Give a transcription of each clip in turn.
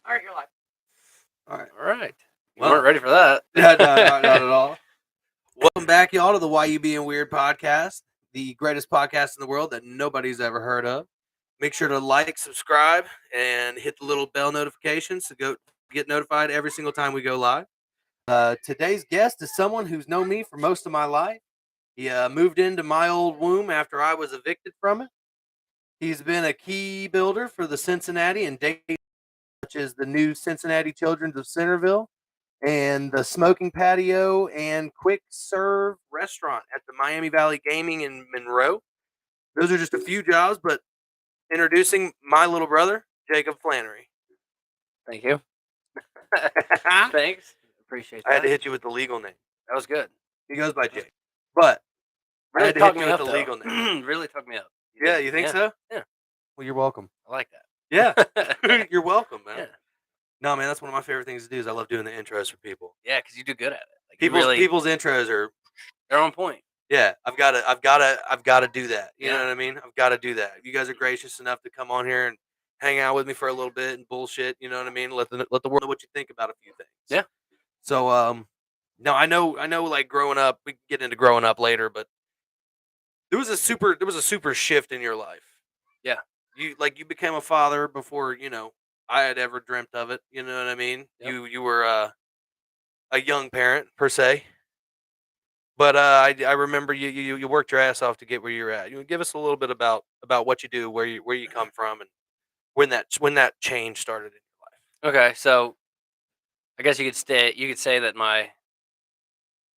All right, you're live. All right. All right. You Well, weren't ready for that. no, not at all. Welcome back, y'all, to the Why You Being Weird podcast, the greatest podcast in the world that nobody's ever heard of. Make sure to like, subscribe, and hit the little bell notifications to go get notified every single time we go live. Today's guest is someone who's known me for most of my life. He moved into my old womb after I was evicted from it. He's been a key builder for the Cincinnati and Dayton, which is the new Cincinnati Children's of Centerville, and the smoking patio and quick serve restaurant at the Miami Valley Gaming in Monroe. Those are just a few jobs, but introducing my little brother, Jacob Flannery. Thank you. I Thanks. Appreciate that. had to hit you with the legal name. That was good. He goes by Jake, but I Really had to talked hit me you up, with the though. legal name. Really took me up. Yeah, you think so? Yeah. Well, you're welcome. I like that. Yeah, you're welcome, man. Yeah. No, man, that's one of my favorite things to do. Is I love doing the intros for people. Yeah, because you do good at it. Like, People's intros are. They're on point. Yeah, I've got to do that. You know Yeah. what I mean? I've got to do that. You guys are gracious enough to come on here and hang out with me for a little bit and bullshit. You know what I mean? Let the world know what you think about a few things. Yeah. So no, I know. Like growing up, we can get into growing up later, but there was a super shift in your life. Yeah. You became a father before I had ever dreamt of it. You know what I mean? Yep. You were a young parent per se. But I remember you worked your ass off to get where you're at. You give us a little bit about what you do, where you come from, and when that change started in your life. Okay, so I guess you could say that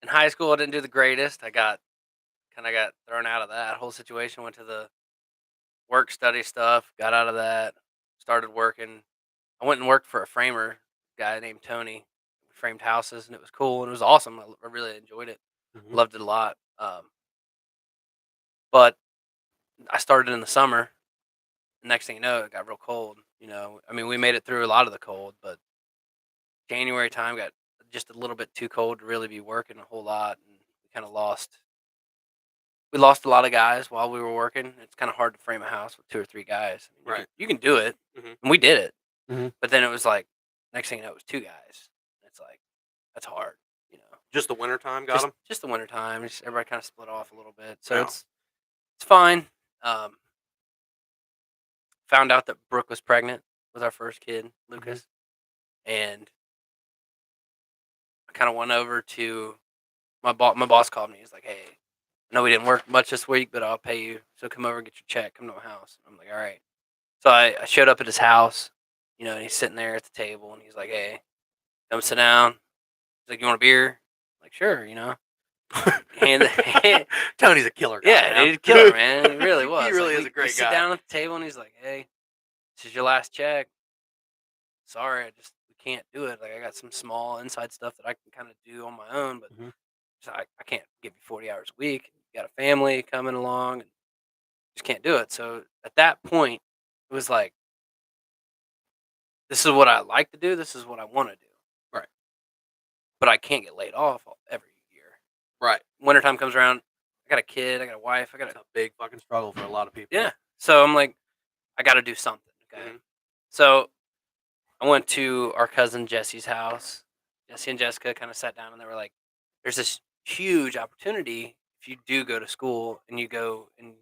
in high school I didn't do the greatest. I got thrown out of that whole situation. Went to the work study stuff. Got out of that. Started working. I went and worked for a framer guy named Tony. We framed houses, and it was cool and it was awesome. I really enjoyed it. Mm-hmm. Loved it a lot. But I started in the summer. Next thing you know, it got real cold. I mean, we made it through a lot of the cold, but January time got just a little bit too cold to really be working a whole lot, and we kind of lost. We lost a lot of guys while we were working. It's kind of hard to frame a house with 2 or 3 guys. I mean, Right. You can do it, Mhm. and we did it. Mhm. But then it was like, next thing you know, it was 2 guys. It's like, that's hard. Just the wintertime got them. Just the wintertime. Everybody kind of split off a little bit, so Yeah. it's fine. Found out that Brooke was pregnant with our first kid, Lucas, and I kind of went over to my boss. My boss called me. He's like, "Hey, I know we didn't work much this week, but I'll pay you. So come over and get your check. Come to my house." I'm like, "All right." So I showed up at his house, and he's sitting there at the table, and he's like, "Hey, come sit down." He's like, "You want a beer?" I'm like, "Sure," And Tony's a killer guy. yeah, he's a killer, man. He really was. He really is a great we sit guy. down at the table, and he's like, "Hey, this is your last check. Sorry, we can't do it. Like, I got some small inside stuff that I can kind of do on my own, but Mhm. I can't give you 40 hours a week. You got a family coming along, and just can't do it." So at that point, it was like, this is what I like to do. This is what I want to do. Right. But I can't get laid off every year. Right. Wintertime comes around. I got a kid. I got a wife. It's a big fucking struggle for a lot of people. Yeah. So I'm like, I got to do something. Okay. Mhm. So I went to our cousin Jesse's house. Jesse and Jessica kind of sat down, and they were like, "There's this huge opportunity if you do go to school and you go and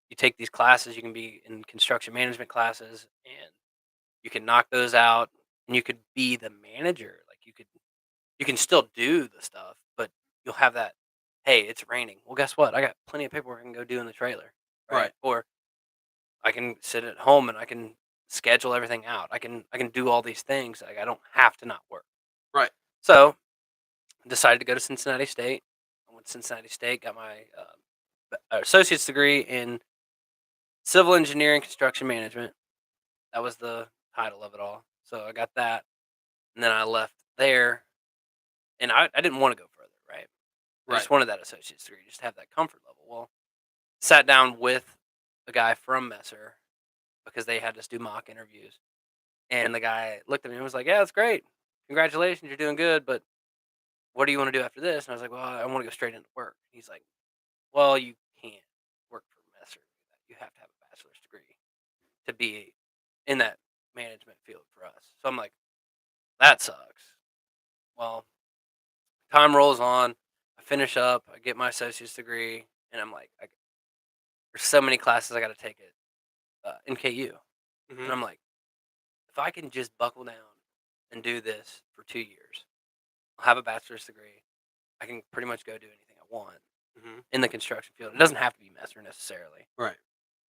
you take these classes. You can be in construction management classes, and you can knock those out, and you could be the manager. Like you can still do the stuff, but you'll have that. Hey, it's raining. Well, guess what? I got plenty of paperwork I can go do in the trailer, Right. Or I can sit at home and I can schedule everything out. I can do all these things. Like, I don't have to not work." Right. So I decided to go to Cincinnati State. I went to Cincinnati State, got my associate's degree in civil engineering construction management. That was the title of it all. So I got that, and then I left there, and I didn't want to go further, right? I just wanted that associate's degree, just to have that comfort level. Well, sat down with a guy from Messer because they had us do mock interviews, and the guy looked at me and was like, "Yeah, that's great. Congratulations, you're doing good, but what do you want to do after this?" And I was like, "Well, I want to go straight into work." He's like, "Well, you can't work for Messer. You have to have a bachelor's degree to be in that management field for us. So I'm like, that sucks. Well, time rolls on. I finish up. I get my associate's degree, and I'm like, there's so many classes I got to take in KU, Mm-hmm. and I'm like, if I can just buckle down and do this for 2 years, I'll have a bachelor's degree. I can pretty much go do anything I want Mm-hmm. in the construction field. It doesn't have to be Messer necessarily. Right.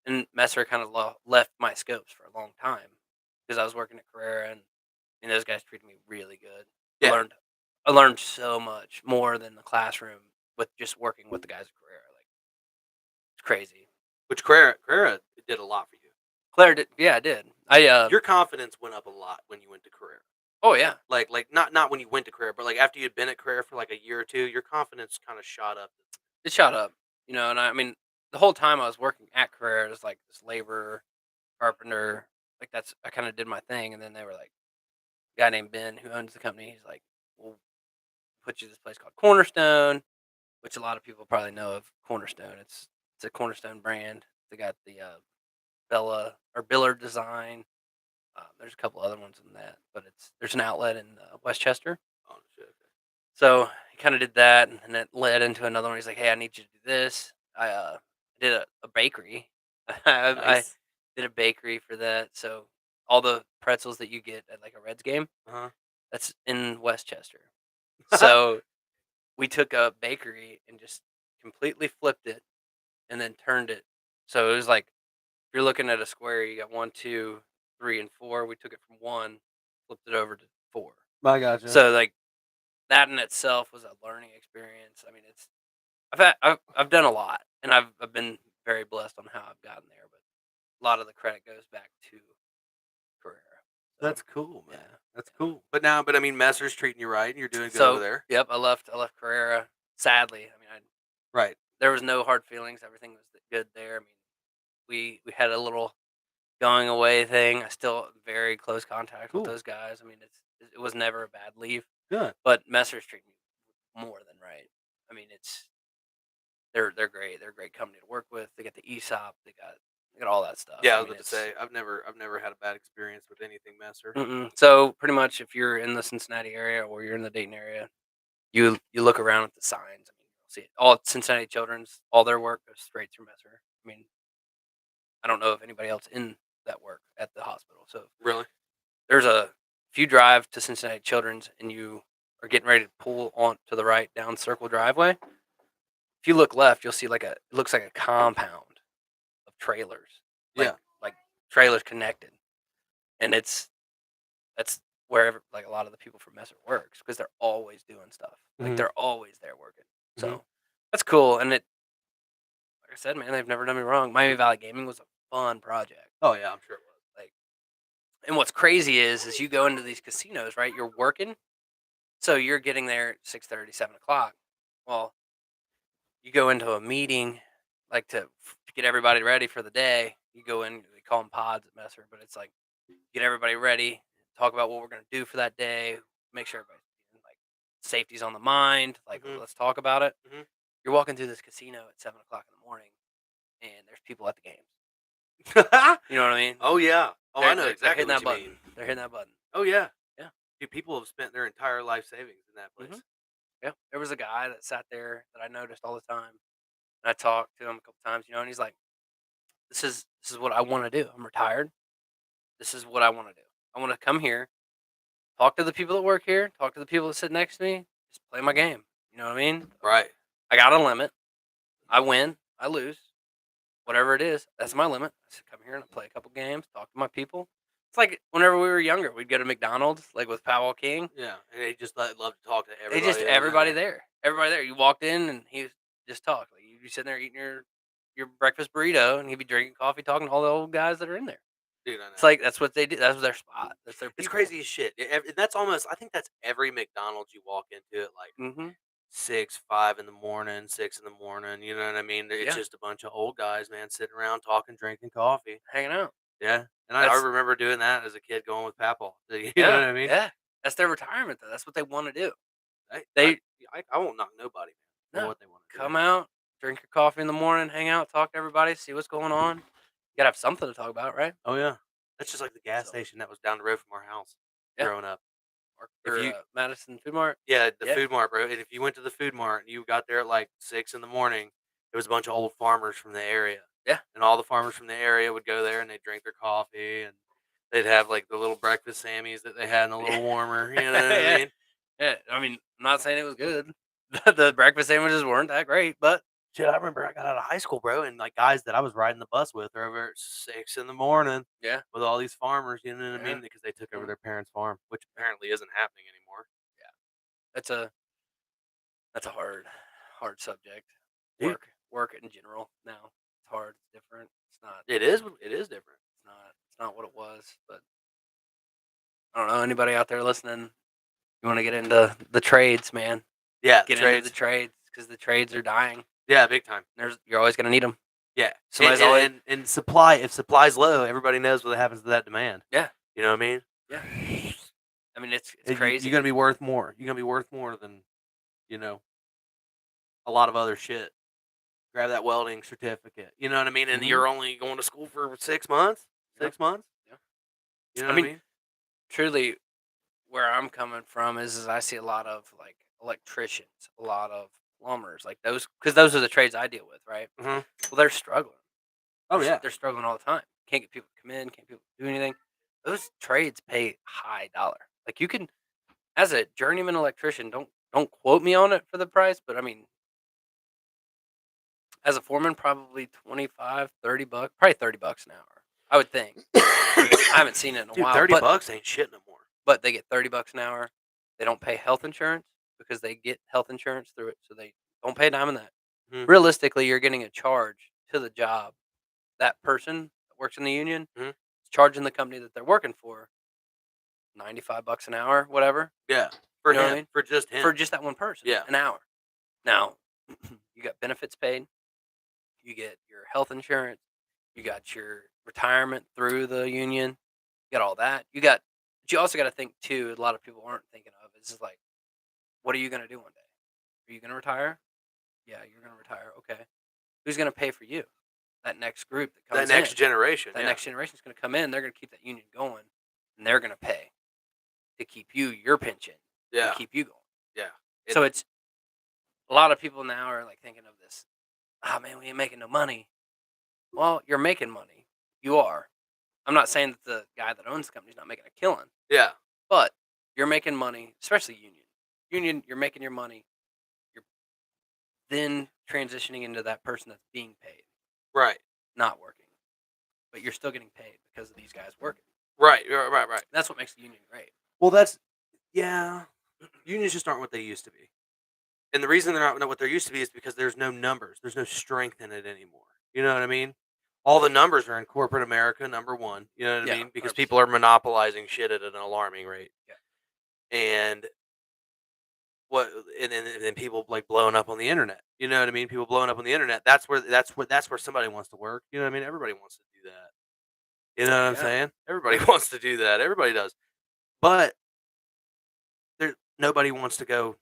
And Messer kind of left my scopes for a long time because I was working at Carrera, and those guys treated me really good. Yeah. I learned so much more than the classroom with just working with the guys at Carrera. Like, it's crazy. Which Carrera did a lot for you. Claire did, yeah, I did. Your confidence went up a lot when you went to Carrera. Oh yeah, Like not when you went to Carrera, but like after you'd been at Carrera for like a year or two, your confidence kind of shot up. it shot up. And I mean, the whole time I was working at Carrera as like this laborer, carpenter. Like I kind of did my thing, and then they were like, a guy named Ben who owns the company. He's like, "We'll put you to this place called Cornerstone," which a lot of people probably know of Cornerstone. It's a Cornerstone brand. They got the Bella or Billard design. There's a couple other ones in that, but there's an outlet in Westchester. Oh shit. So he kind of did that, and it led into another one. He's like, "Hey, I need you to do this." I did a bakery. I Nice. did a bakery for that. So all the pretzels that you get at like a Reds game, Uh-huh. that's in Westchester. So we took a bakery and just completely flipped it, and then turned it. So it was like if you're looking at a square, you got 1, 2, 3, and 4. We took it from 1, flipped it over to 4. I gotcha. So like that in itself was a learning experience. I mean, I've done a lot, and I've been very blessed on how I've gotten there. But a lot of the credit goes back to Carrera. So, That's cool, man. yeah. That's cool. But I mean, Messer's treating you right, and you're doing good over So there. yep, I left Carrera. Sadly, I mean, Right. there was no hard feelings. Everything was good there. I mean, we had a little going away thing. I still very close contact Cool. with those guys. I mean, it was never a bad leave. Good. But Messer's treat me more than right. I mean, they're great. They're a great company to work with. They got the ESOP. They got all that stuff. Yeah, I I was mean, about to say I've never had a bad experience with anything Messer. So pretty much, if you're in the Cincinnati area or you're in the Dayton area, you look around at the signs. I mean, you'll see it. All Cincinnati Children's, all their work goes straight through Messer. I mean, I don't know of anybody else in that work at the hospital. So Really? if you drive to Cincinnati Children's and you are getting ready to pull on to the right down Circle Driveway, if you look left, you'll see it looks like a compound of trailers, Yeah. like trailers connected, and that's wherever like a lot of the people from Messer works because they're always doing stuff. Like Mhm. they're always there working. So Mhm. that's cool, and like I said, man, they've never done me wrong. Miami Valley Gaming was a fun project. Oh yeah, I'm sure it was. Like, and what's crazy is you go into these casinos, right? You're working, so you're getting there at 6:30, 7 o'clock. Well, you go into a meeting, like to get everybody ready for the day. You go in, they call them pods at Messer, but it's like get everybody ready, talk about what we're gonna do for that day, make sure everybody like safety's on the mind. Like Mhm. let's talk about it. Mhm. You're walking through this casino at 7 o'clock in the morning, and there's people at the games. You know what I mean? Oh yeah. Oh, I know They're exactly hitting what that you button. mean. They're hitting that button. Oh yeah. Yeah. Dude, people have spent their entire life savings in that place. Yeah. There was a guy that sat there that I noticed all the time. And I talked to him a couple times, and he's like, this is what I want to do. I'm retired. This is what I want to do. I want to come here, talk to the people that work here, talk to the people that sit next to me, just play my game. You know what I mean? Right. I got a limit. I win, I lose, whatever it is. That's my limit. I said, come here and play a couple games, talk to my people. It's like whenever we were younger, we'd go to McDonald's, like with Powell King. Yeah, and they just love to talk to They everybody. just that was in there. everybody there. You walked in and he was just talk. Like you'd be sitting there eating your breakfast burrito, and he'd be drinking coffee, talking to all the old guys that are in there. Dude, I know. It's like that's what they do. That's their spot. That's their. It's people. crazy as shit. That's almost. I think that's every McDonald's you walk into at like Mhm. 6, 5 in the morning, 6 in the morning. You know what I mean? It's Yeah. just a bunch of old guys, man, sitting around talking, drinking coffee. Hanging out. Yeah, and I That's remember doing that as a kid, going with Papal. You know yeah, what I mean? yeah. That's their retirement though. That's what they want to do. I, I, They I won't knock nobody, man. Know no what they want to do. come out, drink your coffee in the morning, hang out, talk to everybody, see what's going on. You gotta have something to talk about, right? Oh yeah, That's just like the gas So, station that was down the road from our house yeah. growing up. If Or you Madison Food Mart. Yeah, the Yeah. food mart, bro, and if you went to the food mart and you got there at, like, 6 in the morning, there was a bunch of old farmers from the area. Yeah. And all the farmers from the area would go there and they'd drink their coffee, and they'd have, like, the little breakfast Sammies that they had in a little warmer, you know what I Yeah. mean? Yeah. I mean, I'm not saying it was good. The breakfast sandwiches weren't that great, but Shit, I remember I got out of high school, bro, and, like, guys that I was riding the bus with are over at 6 in the morning yeah. with all these farmers, you know what I Yeah. mean? Because they took over Mhm. their parents' farm, which apparently isn't happening anymore. Yeah. That's a hard subject. Dude, Work in general now. It's hard. It's different. it is different. It's not what it was. But I don't know. Anybody out there listening? You want to get into the trades, man? Yeah, Get into the trades because the trades are dying. Yeah, big time. You're always gonna need them. Yeah. Somebody's and, always and, and supply, if supply's low, everybody knows what happens to that demand. yeah. You know what I mean? Yeah. I mean, it's You're crazy. gonna be worth more. You're gonna be worth more than, you know, a lot of other shit. Grab that welding certificate. You know what I mean? And Mhm. you're only going to school for 6 months? Yeah. 6 months? Yeah. You know I what I mean, mean? truly, where I'm coming from is I see a lot of like electricians, a lot of plumbers, like those, because those are the trades I deal with, right? Mhm. Well, they're struggling. Oh, yeah. They're struggling all the time. Can't get people to come in. Can't people do anything. Those trades pay high dollar. Like you can, as a journeyman electrician, don't quote me on it for the price, but I mean, as a foreman, probably 25, $30, probably $30 an hour. I would think. I haven't seen it in a Dude, while, 30 but bucks ain't shit no more. they get $30 an hour. They don't pay health insurance because they get health insurance through it, so they don't pay a dime on that. Mhm. Realistically, you're getting a charge to the job. That person that works in the union Mhm. is charging the company that they're working for $95 an hour, whatever. Yeah. For You know him. what I mean? For just him. For just that one person, Yeah. an hour. Now, you got benefits paid. You get your health insurance. You got your retirement through the union. You got all that. But you also got to think too. A lot of people aren't thinking of. It's just like, what are you gonna do one day? Are you gonna retire? Yeah, you're gonna retire. Okay. Who's gonna pay for you? That next group that That comes next in. generation. That Yeah. next generation is gonna come in. They're gonna keep that union going, and they're gonna pay to keep your pension, Yeah. to keep you going. Yeah. So it's a lot of people now are like thinking of this. Oh man, we ain't making no money. Well, you're making money. You are. I'm not saying that the guy that owns the company is not making a killing, Yeah. but you're making money, especially union. Union, you're making your money. You're then transitioning into that person that's being paid, Right. not working, but you're still getting paid because of these guys working. Right. That's what makes the union great. Well, yeah. Unions just aren't what they used to be. And the reason they're not what they used to be is because there's no numbers. There's no strength in it anymore. You know what I mean? All the numbers are in corporate America, number one. You know what I Yeah, mean? Because 100%. people are monopolizing shit at an alarming rate. Yeah. And what and then people like blowing up on the internet. You know what I mean? People blowing up on the internet. That's where somebody wants to work. You know what I mean? Everybody wants to do that. You know what I'm Yeah. saying? Everybody wants to do that. Everybody does. But nobody wants to go,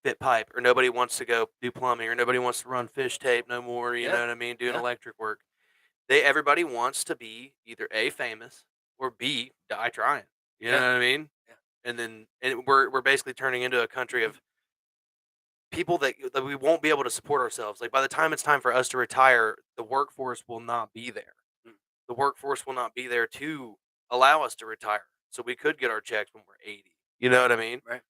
fit pipe, or nobody wants to go do plumbing, or nobody wants to run fish tape no more. You know what I mean? Doing electric work. Everybody wants to be either A, famous, or B, die trying. You know what I mean? Yeah. And we're basically turning into a country of people that we won't be able to support ourselves. Like by the time it's time for us to retire, the workforce will not be there. Mm. The workforce will not be there to allow us to retire. So we could get our checks when we're 80. You know what I mean? Right.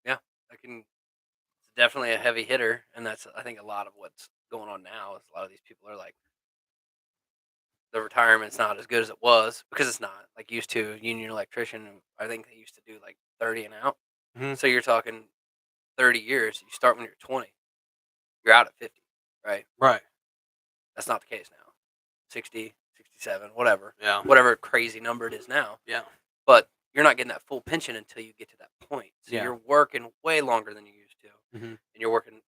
Yeah. It's definitely a heavy hitter, and that's I think a lot of what's going on now is a lot of these people are like, the retirement's not as good as it was because it's not like used to. Union electrician, I think they used to do like 30 and out. Mhm. So you're talking 30 years. You start when you're 20. You're out at 50, right? Right. That's not the case now. 60, 67, whatever. Yeah. Whatever crazy number it is now. Yeah. But you're not getting that full pension until you get to that point. So Yeah. you're working way longer than you used to. Mhm. And you're working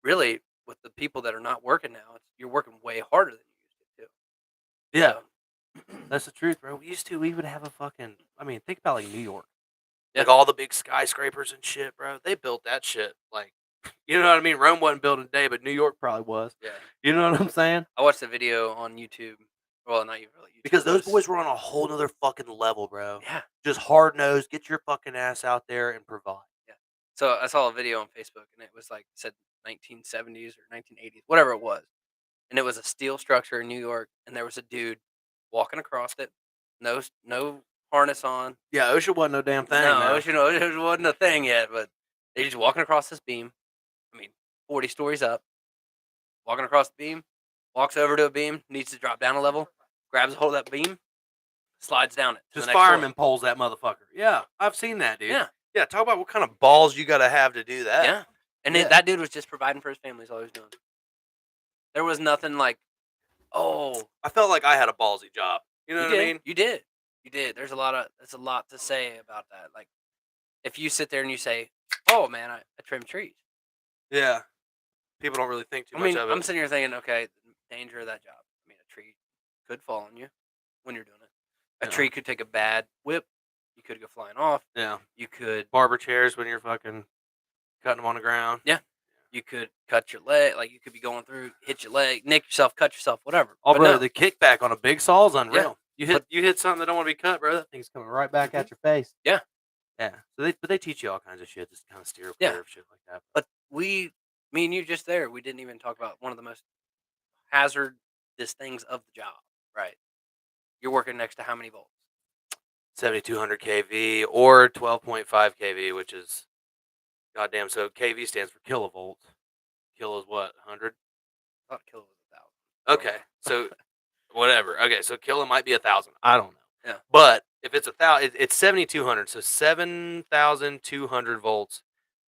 really with the people that are not working now. You're working way harder than you used to too. Yeah. So, That's the truth, bro. We would have a fucking. I mean, think about like New York, Yeah. like all the big skyscrapers and shit, bro. They built that shit. Like, you know what I mean? Rome wasn't built in a day, but New York probably was. yeah. You know what I'm saying? I watched a video on YouTube. Well, not even really. Because those boys were on a whole nother fucking level, bro. Yeah. Just hard nosed, get your fucking ass out there and provide. Yeah. So I saw a video on Facebook, and it was like said 1970s or 1980s, whatever it was, and it was a steel structure in New York, and there was a dude walking across it, no harness on. Yeah, OSHA wasn't no damn thing. No, No. it wasn't a thing yet, but they just walking across this beam. I mean, 40 stories up, walking across the beam, walks over to a beam, needs to drop down a level, grabs a hold of that beam, slides down it. To Just the next floor. fireman pulls that motherfucker. Yeah, I've seen that, dude. Yeah. Yeah, talk about what kind of balls you got to have to do that. Yeah. And Yeah. that dude was just providing for his family. Is all he was doing. There was nothing like, oh, I felt like I had a ballsy job. You know what I mean? You did. There's a lot to say about that. Like, if you sit there and you say, "Oh man, I trim trees." Yeah. People don't really think too much of it. I'm sitting here thinking, okay, the danger of that job. I mean, a tree could fall on you when you're doing it. A tree could take a bad whip. You could go flying off. Yeah. You could barber chairs when you're fucking cutting them on the ground. Yeah. You could cut your leg. Like, you could be going through, hit your leg, nick yourself, cut yourself, whatever. Oh, But bro, no. the kickback on a big saw is unreal. Yeah. You hit something that don't want to be cut, bro. That thing's coming right back at your face. Yeah. Yeah. So they teach you all kinds of shit, just kind of steer Yeah. clear of shit like that. But me and you just there, we didn't even talk about one of the most hazardous things of the job, right? You're working next to how many volts? 7200 kV or 12.5 kV, which is goddamn. So kV stands for kilovolt. Kilo is what, 100? I thought kilo was 1,000. Okay, so whatever. Okay, so kilo might be 1,000. I don't know. Yeah. But if it's 1,000, it's 7,200. So 7,200 volts,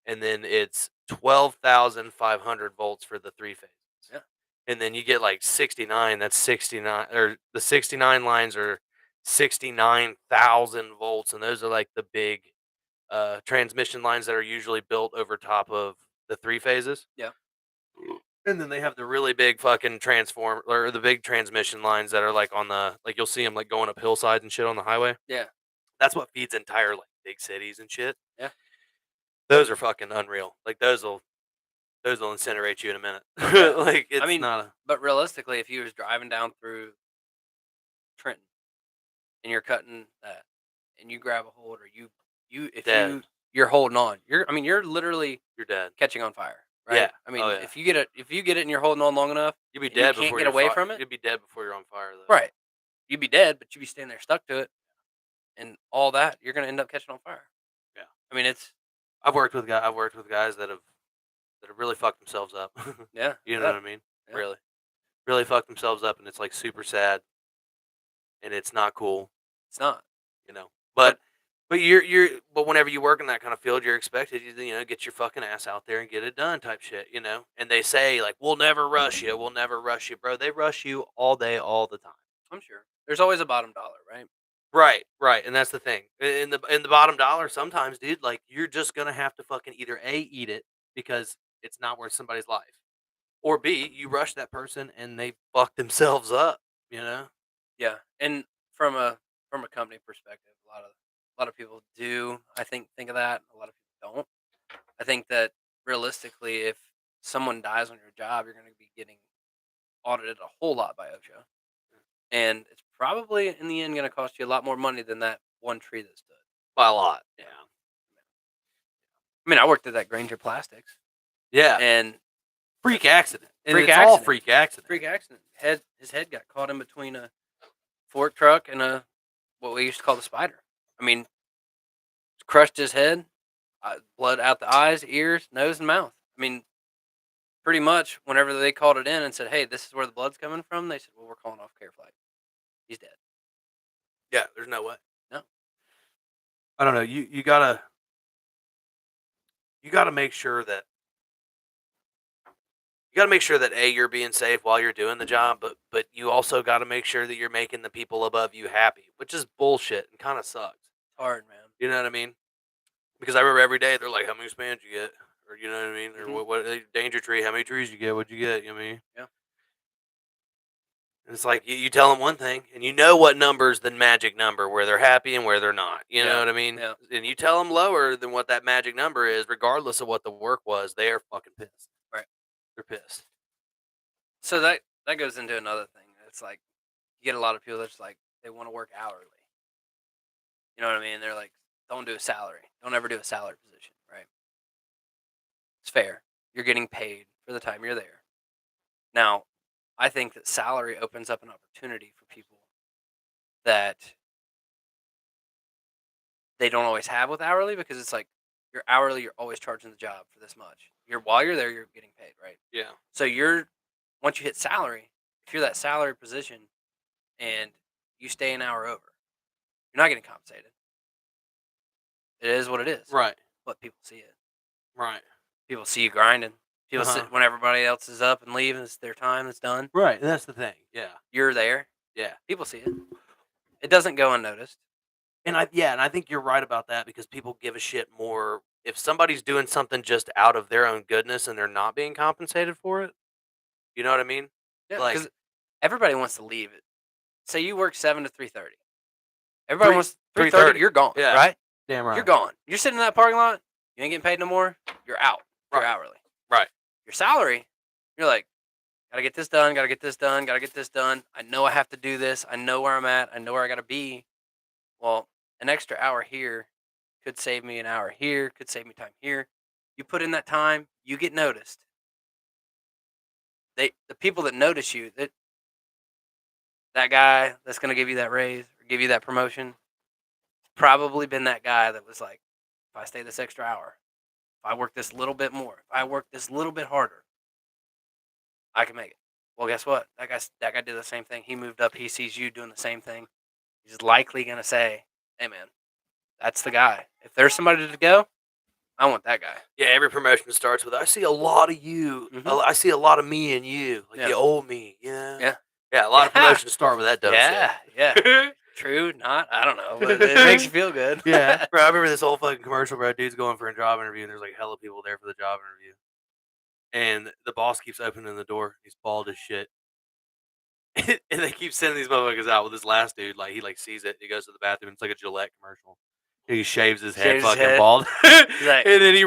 and then it's 12,500 volts for the three phases. Yeah. And then you get like 69. That's 69, or the 69 lines are 69,000 volts, and those are like the big transmission lines that are usually built over top of the three phases. Yeah. And then they have the really big fucking transform, or the big transmission lines that are like on the, like you'll see them like going up hillsides and shit on the highway. Yeah. That's what feeds entire like big cities and shit. Yeah. Those are fucking unreal. Like those will incinerate you in a minute. Yeah. Like it's not a. But realistically, if you was driving down through Trenton and you're cutting that, and you grab a hold, or you're holding on, you're literally You're dead. catching on fire. Right? Yeah. I mean, Oh, yeah. if you get it and you're holding on long enough, You'd be and dead you can't before get you're away from it. You'd be dead before you're on fire, though. Right. You'd be dead, but you'd be standing there stuck to it, and all that, you're gonna end up catching on fire. Yeah. I mean, it's. I've worked with guys that have really fucked themselves up. Yeah. You know what I mean? Yeah. Really fucked themselves up, and it's like super sad, and it's not cool. It's not. You know, but whenever you work in that kind of field, you're expected to get your fucking ass out there and get it done, type shit. And they say like, we'll never rush you, bro. They rush you all day, all the time. I'm sure there's always a bottom dollar, right? Right, and that's the thing. In the bottom dollar, sometimes, dude, like you're just gonna have to fucking either A, eat it because it's not worth somebody's life, or B, you rush that person and they fuck themselves up. Yeah, and from a company perspective, a lot of people do, I think of that. A lot of people don't. I think that realistically, if someone dies on your job, you're going to be getting audited a whole lot by OSHA, and it's probably in the end going to cost you a lot more money than that one tree that stood. By a lot. Yeah. I mean, I worked at that Granger Plastics. Yeah. And freak accident. And freak it's accident. all freak accident. Freak accident. His head got caught in between a fork truck and what we used to call the spider. I mean, crushed his head, blood out the eyes, ears, nose, and mouth. I mean, pretty much whenever they called it in and said, "Hey, this is where the blood's coming from," they said, "Well, we're calling off care flight. He's dead." Yeah, there's no way. No. I don't know. You gotta make sure that A, you're being safe while you're doing the job, but you also got to make sure that you're making the people above you happy, which is bullshit and kind of sucks. Hard, man. You know what I mean? Because I remember every day they're like, "How many spans you get?" Or you know what I mean? Mm-hmm. Or what danger tree? How many trees you get? What'd you get? You know what I mean? Yeah. And it's like you tell them one thing, and you know what number's the magic number, where they're happy and where they're not. You know what I mean? Yeah. And you tell them lower than what that magic number is, regardless of what the work was, they are fucking pissed. Right. They're pissed. So that goes into another thing. It's like you get a lot of people that's like they want to work hourly. You know what I mean? They're like, don't do a salary. Don't ever do a salary position, right? It's fair. You're getting paid for the time you're there. Now, I think that salary opens up an opportunity for people that they don't always have with hourly, because it's like you're hourly, you're always charging the job for this much. While you're there, you're getting paid, right? Yeah. So once you hit salary, if you're that salary position and you stay an hour over, you're not getting compensated. It is what it is. Right. But people see it. Right. People see you grinding. People sit when everybody else is up and leaving. It's their time. It's done. Right. That's the thing. Yeah. You're there. Yeah. People see it. It doesn't go unnoticed. And I think you're right about that, because people give a shit more if somebody's doing something just out of their own goodness and they're not being compensated for it. You know what I mean? Yeah, Like, because everybody wants to leave it. Say you work 7 to 3:30. Everybody wants 3:30. You're gone, Yeah. right? damn right. You're gone. You're sitting in that parking lot. You ain't getting paid no more. You're out. You're Right. hourly. Right. Your salary, you're like, gotta get this done. Gotta get this done. Gotta get this done. I know I have to do this. I know where I'm at. I know where I gotta be. Well, an extra hour here could save me an hour here. Could save me time here. You put in that time, you get noticed. The people that notice you, that guy that's gonna give you that raise or give you that promotion, probably been that guy that was like, if I stay this extra hour, if I work this little bit more, if I work this little bit harder, I can make it. Well, guess what? That guy did the same thing. He moved up. He sees you doing the same thing. He's likely gonna say, "Hey, man, that's the guy. If there's somebody to go, I want that guy." Yeah, every promotion starts with, I see a lot of you. Mhm. I see a lot of me in you. Like Yeah. the old me. Yeah. Yeah. Yeah, a lot of Yeah. promotions start with that dumb Yeah, yeah. shit. True, not. I don't know, but it makes you feel good. Yeah. Bro, I remember this whole fucking commercial, bro. Dude's going for a job interview, and there's like hella people there for the job interview. And the boss keeps opening the door. He's bald as shit. And they keep sending these motherfuckers out with this last dude. Like, he like sees it. He goes to the bathroom. It's like a Gillette commercial. He shaves his head Shaves his fucking head. bald. like- And then he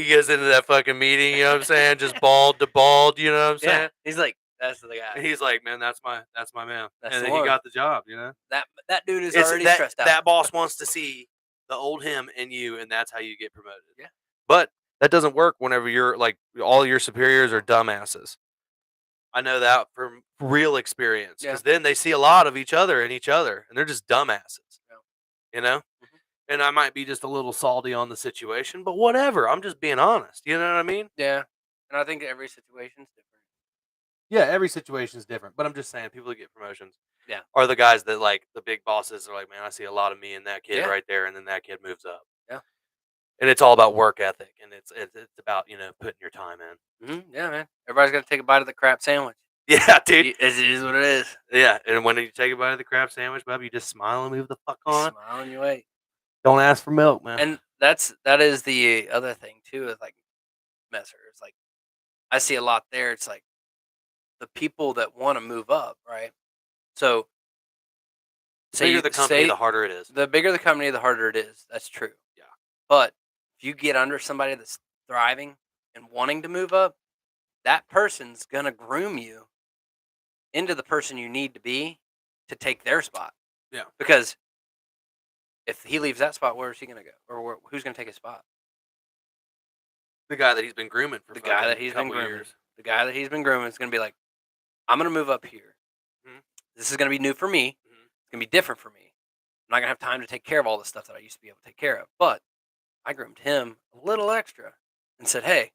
goes into that fucking meeting, you know what I'm saying? Just bald to bald, you know what I'm saying? Yeah, he's like, that's the And guy. he's like, man, that's my man. That's And the then he one. got the job, you know? That dude is It's already that, stressed out. that boss wants to see the old him in you, and that's how you get promoted. Yeah. But that doesn't work whenever you're like, all your superiors are dumbasses. I know that from real experience, Yeah. because then they see a lot of each other, and they're just dumbasses. Yeah. You know? Mhm. And I might be just a little salty on the situation, but whatever. I'm just being honest. You know what I mean? Yeah, and I think every situation's different. Yeah, every situation is different. But I'm just saying, people that get promotions, Yeah. are the guys that, like, the big bosses are like, man, I see a lot of me in that kid Yeah. right there, and then that kid moves up. Yeah. And it's all about work ethic, and it's about, putting your time in. Yeah, man. Everybody's got to take a bite of the crap sandwich. Yeah, dude. It is what it is. Yeah, and when you take a bite of the crab sandwich, bub, you just smile and move the fuck on. Smile and you wait. Don't ask for milk, man. And that is the other thing too, is like messers. Like, I see a lot there. It's like the people that want to move up, right? So the bigger the company, the harder it is. The bigger the company, the harder it is. That's true. Yeah. But if you get under somebody that's thriving and wanting to move up, that person's gonna groom you into the person you need to be to take their spot. Yeah. Because if he leaves that spot, where is he gonna go, or who's gonna take his spot? The guy that he's been grooming for The guy that he's been couple grooming. years. The guy that he's been grooming is gonna be like, I'm gonna move up here. Mhm. This is gonna be new for me. Mhm. It's gonna be different for me. I'm not gonna have time to take care of all the stuff that I used to be able to take care of. But I groomed him a little extra and said, hey,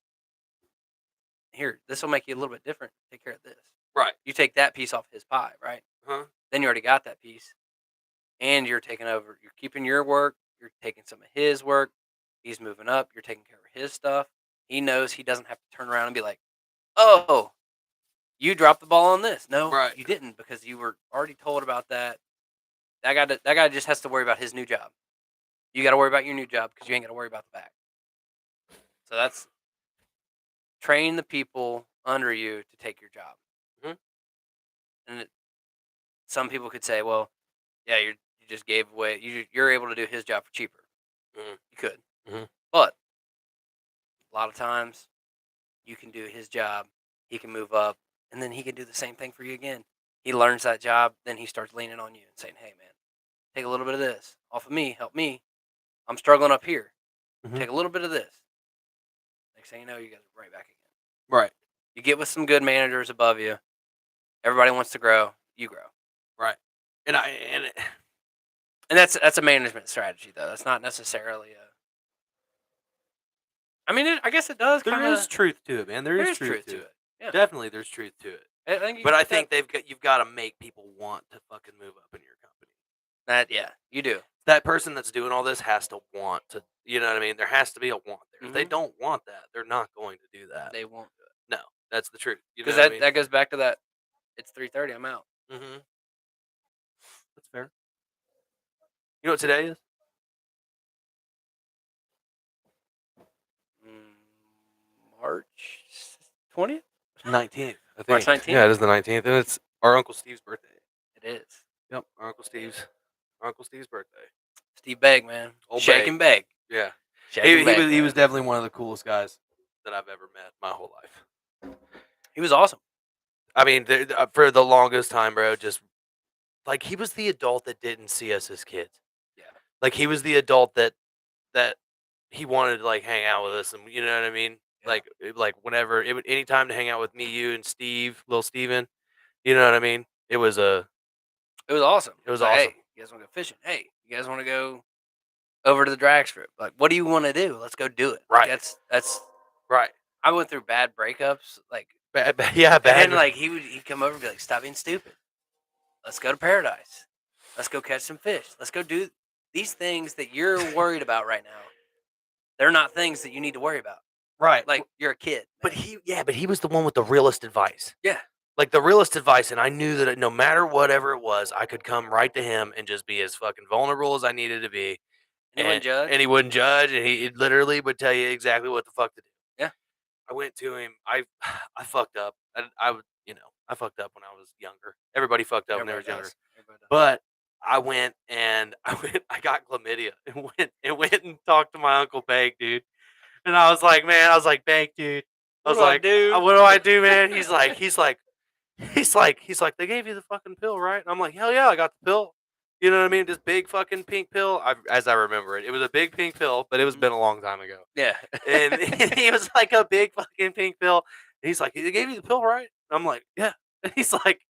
here, this will make you a little bit different. Take care of this. Right. You take that piece off his pie, right? Huh? Then you already got that piece, and you're taking over. You're keeping your work. You're taking some of his work. He's moving up. You're taking care of his stuff. He knows he doesn't have to turn around and be like, oh, you dropped the ball on this. No, Right. you didn't, because you were already told about that. That guy just has to worry about his new job. You got to worry about your new job, because you ain't got to worry about the back. So that's train the people under you to take your job. Mhm. And some people could say, well, yeah, you just gave away. You're able to do his job for cheaper. Mhm. You could. Mhm. But a lot of times you can do his job. He can move up, and then he can do the same thing for you again. he learns that job, then he starts leaning on you and saying, "Hey, man, take a little bit of this off of me, help me. I'm struggling up here. Mhm. Take a little bit of this." Next thing you know, you guys are right back again. Right. You get with some good managers above you. Everybody wants to grow. You grow, Right. And and that's a management strategy, though. That's not necessarily a. I mean, I guess it does. there is truth to it, man. There There is is truth to to it. it. Yeah, Definitely, there's truth to it. I think. But I think you've got to make people want to fucking move up in your company. that. Yeah, you do. That person that's doing all this has to want to. You know what I mean? There has to be a want there. If they Mhm. don't want that, they're not going to do that. They won't do it No, that's the truth. You know because what I mean? that goes back to that. It's 3:30. I'm out. Mm-hmm. That's fair. You know what today is? March 20th. 19th. I think. March 19th. Yeah, it is the 19th, and it's our Uncle Steve's birthday. It is. Yep, our Uncle Steve's birthday. Steve Begg, man. Old Shake Begg. and beg. Yeah, Shake he and beg. was definitely one of the coolest guys that I've ever met my whole life. He was awesome. I mean, for the longest time, bro, just like he was the adult that didn't see us as kids. Yeah. Like he was the adult that he wanted to like hang out with us, and you know what I mean. Yeah. Like whenever any time to hang out with me, you, and Steve, little Steven, you know what I mean. It was It was awesome. It was Like, awesome. Hey, you guys want to go fishing? Hey, you guys want to go over to the drag strip? Like, what do you want to do? Let's go do it. Right. Like, that's. right. I went through bad breakups. Like, Yeah, bad. and then like he'd come over and be like, "Stop being stupid. Let's go to paradise. Let's go catch some fish. Let's go do these things that you're worried about right now. They're not things that you need to worry about. right. Like you're a kid. But he was the one with the realest advice. Yeah. Like the realest advice, and I knew that no matter whatever it was, I could come right to him and just be as fucking vulnerable as I needed to be. And he wouldn't judge. And he wouldn't judge, and he literally would tell you exactly what the fuck to do. Yeah. I went to him. I fucked up. I fucked up when I was younger. Everybody fucked up when they were younger. But I went and I got chlamydia and went and talked to my Uncle Begg, dude. And I was like, Begg, dude. I was like, what do I do, man? He's like, they gave you the fucking pill, right? And I'm like, hell yeah, I got the pill. You know what I mean? This big fucking pink pill. As I remember it, it was a big pink pill, but it was been a long time ago. Yeah. And he was like a big fucking pink pill. And he's like, they gave you the pill, right? And I'm like, yeah. And he's like,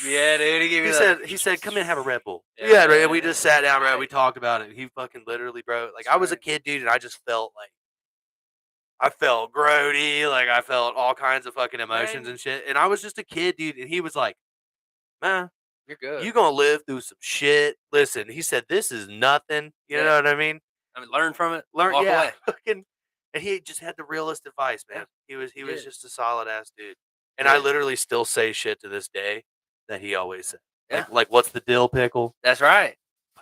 yeah, dude. He said, come in and have a Red Bull. Yeah, Yeah, right. yeah, And we yeah, just sat down, right. right? We talked about it. He fucking literally, bro. Like, That's I was a right. kid, dude, and I just felt like, I felt grody. Like, I felt all kinds of fucking emotions Man. and shit. And I was just a kid, dude. And he was like, man, You're good. you gonna live through some shit. Listen, he said, this is nothing. You know what I mean? I mean, learn from it. Learn, Walk away. fucking. And he just had the realest advice, man. Yeah, He was did. just a solid ass dude. And I literally still say shit to this day that he always said. Yeah. Like what's the dill pickle? That's right.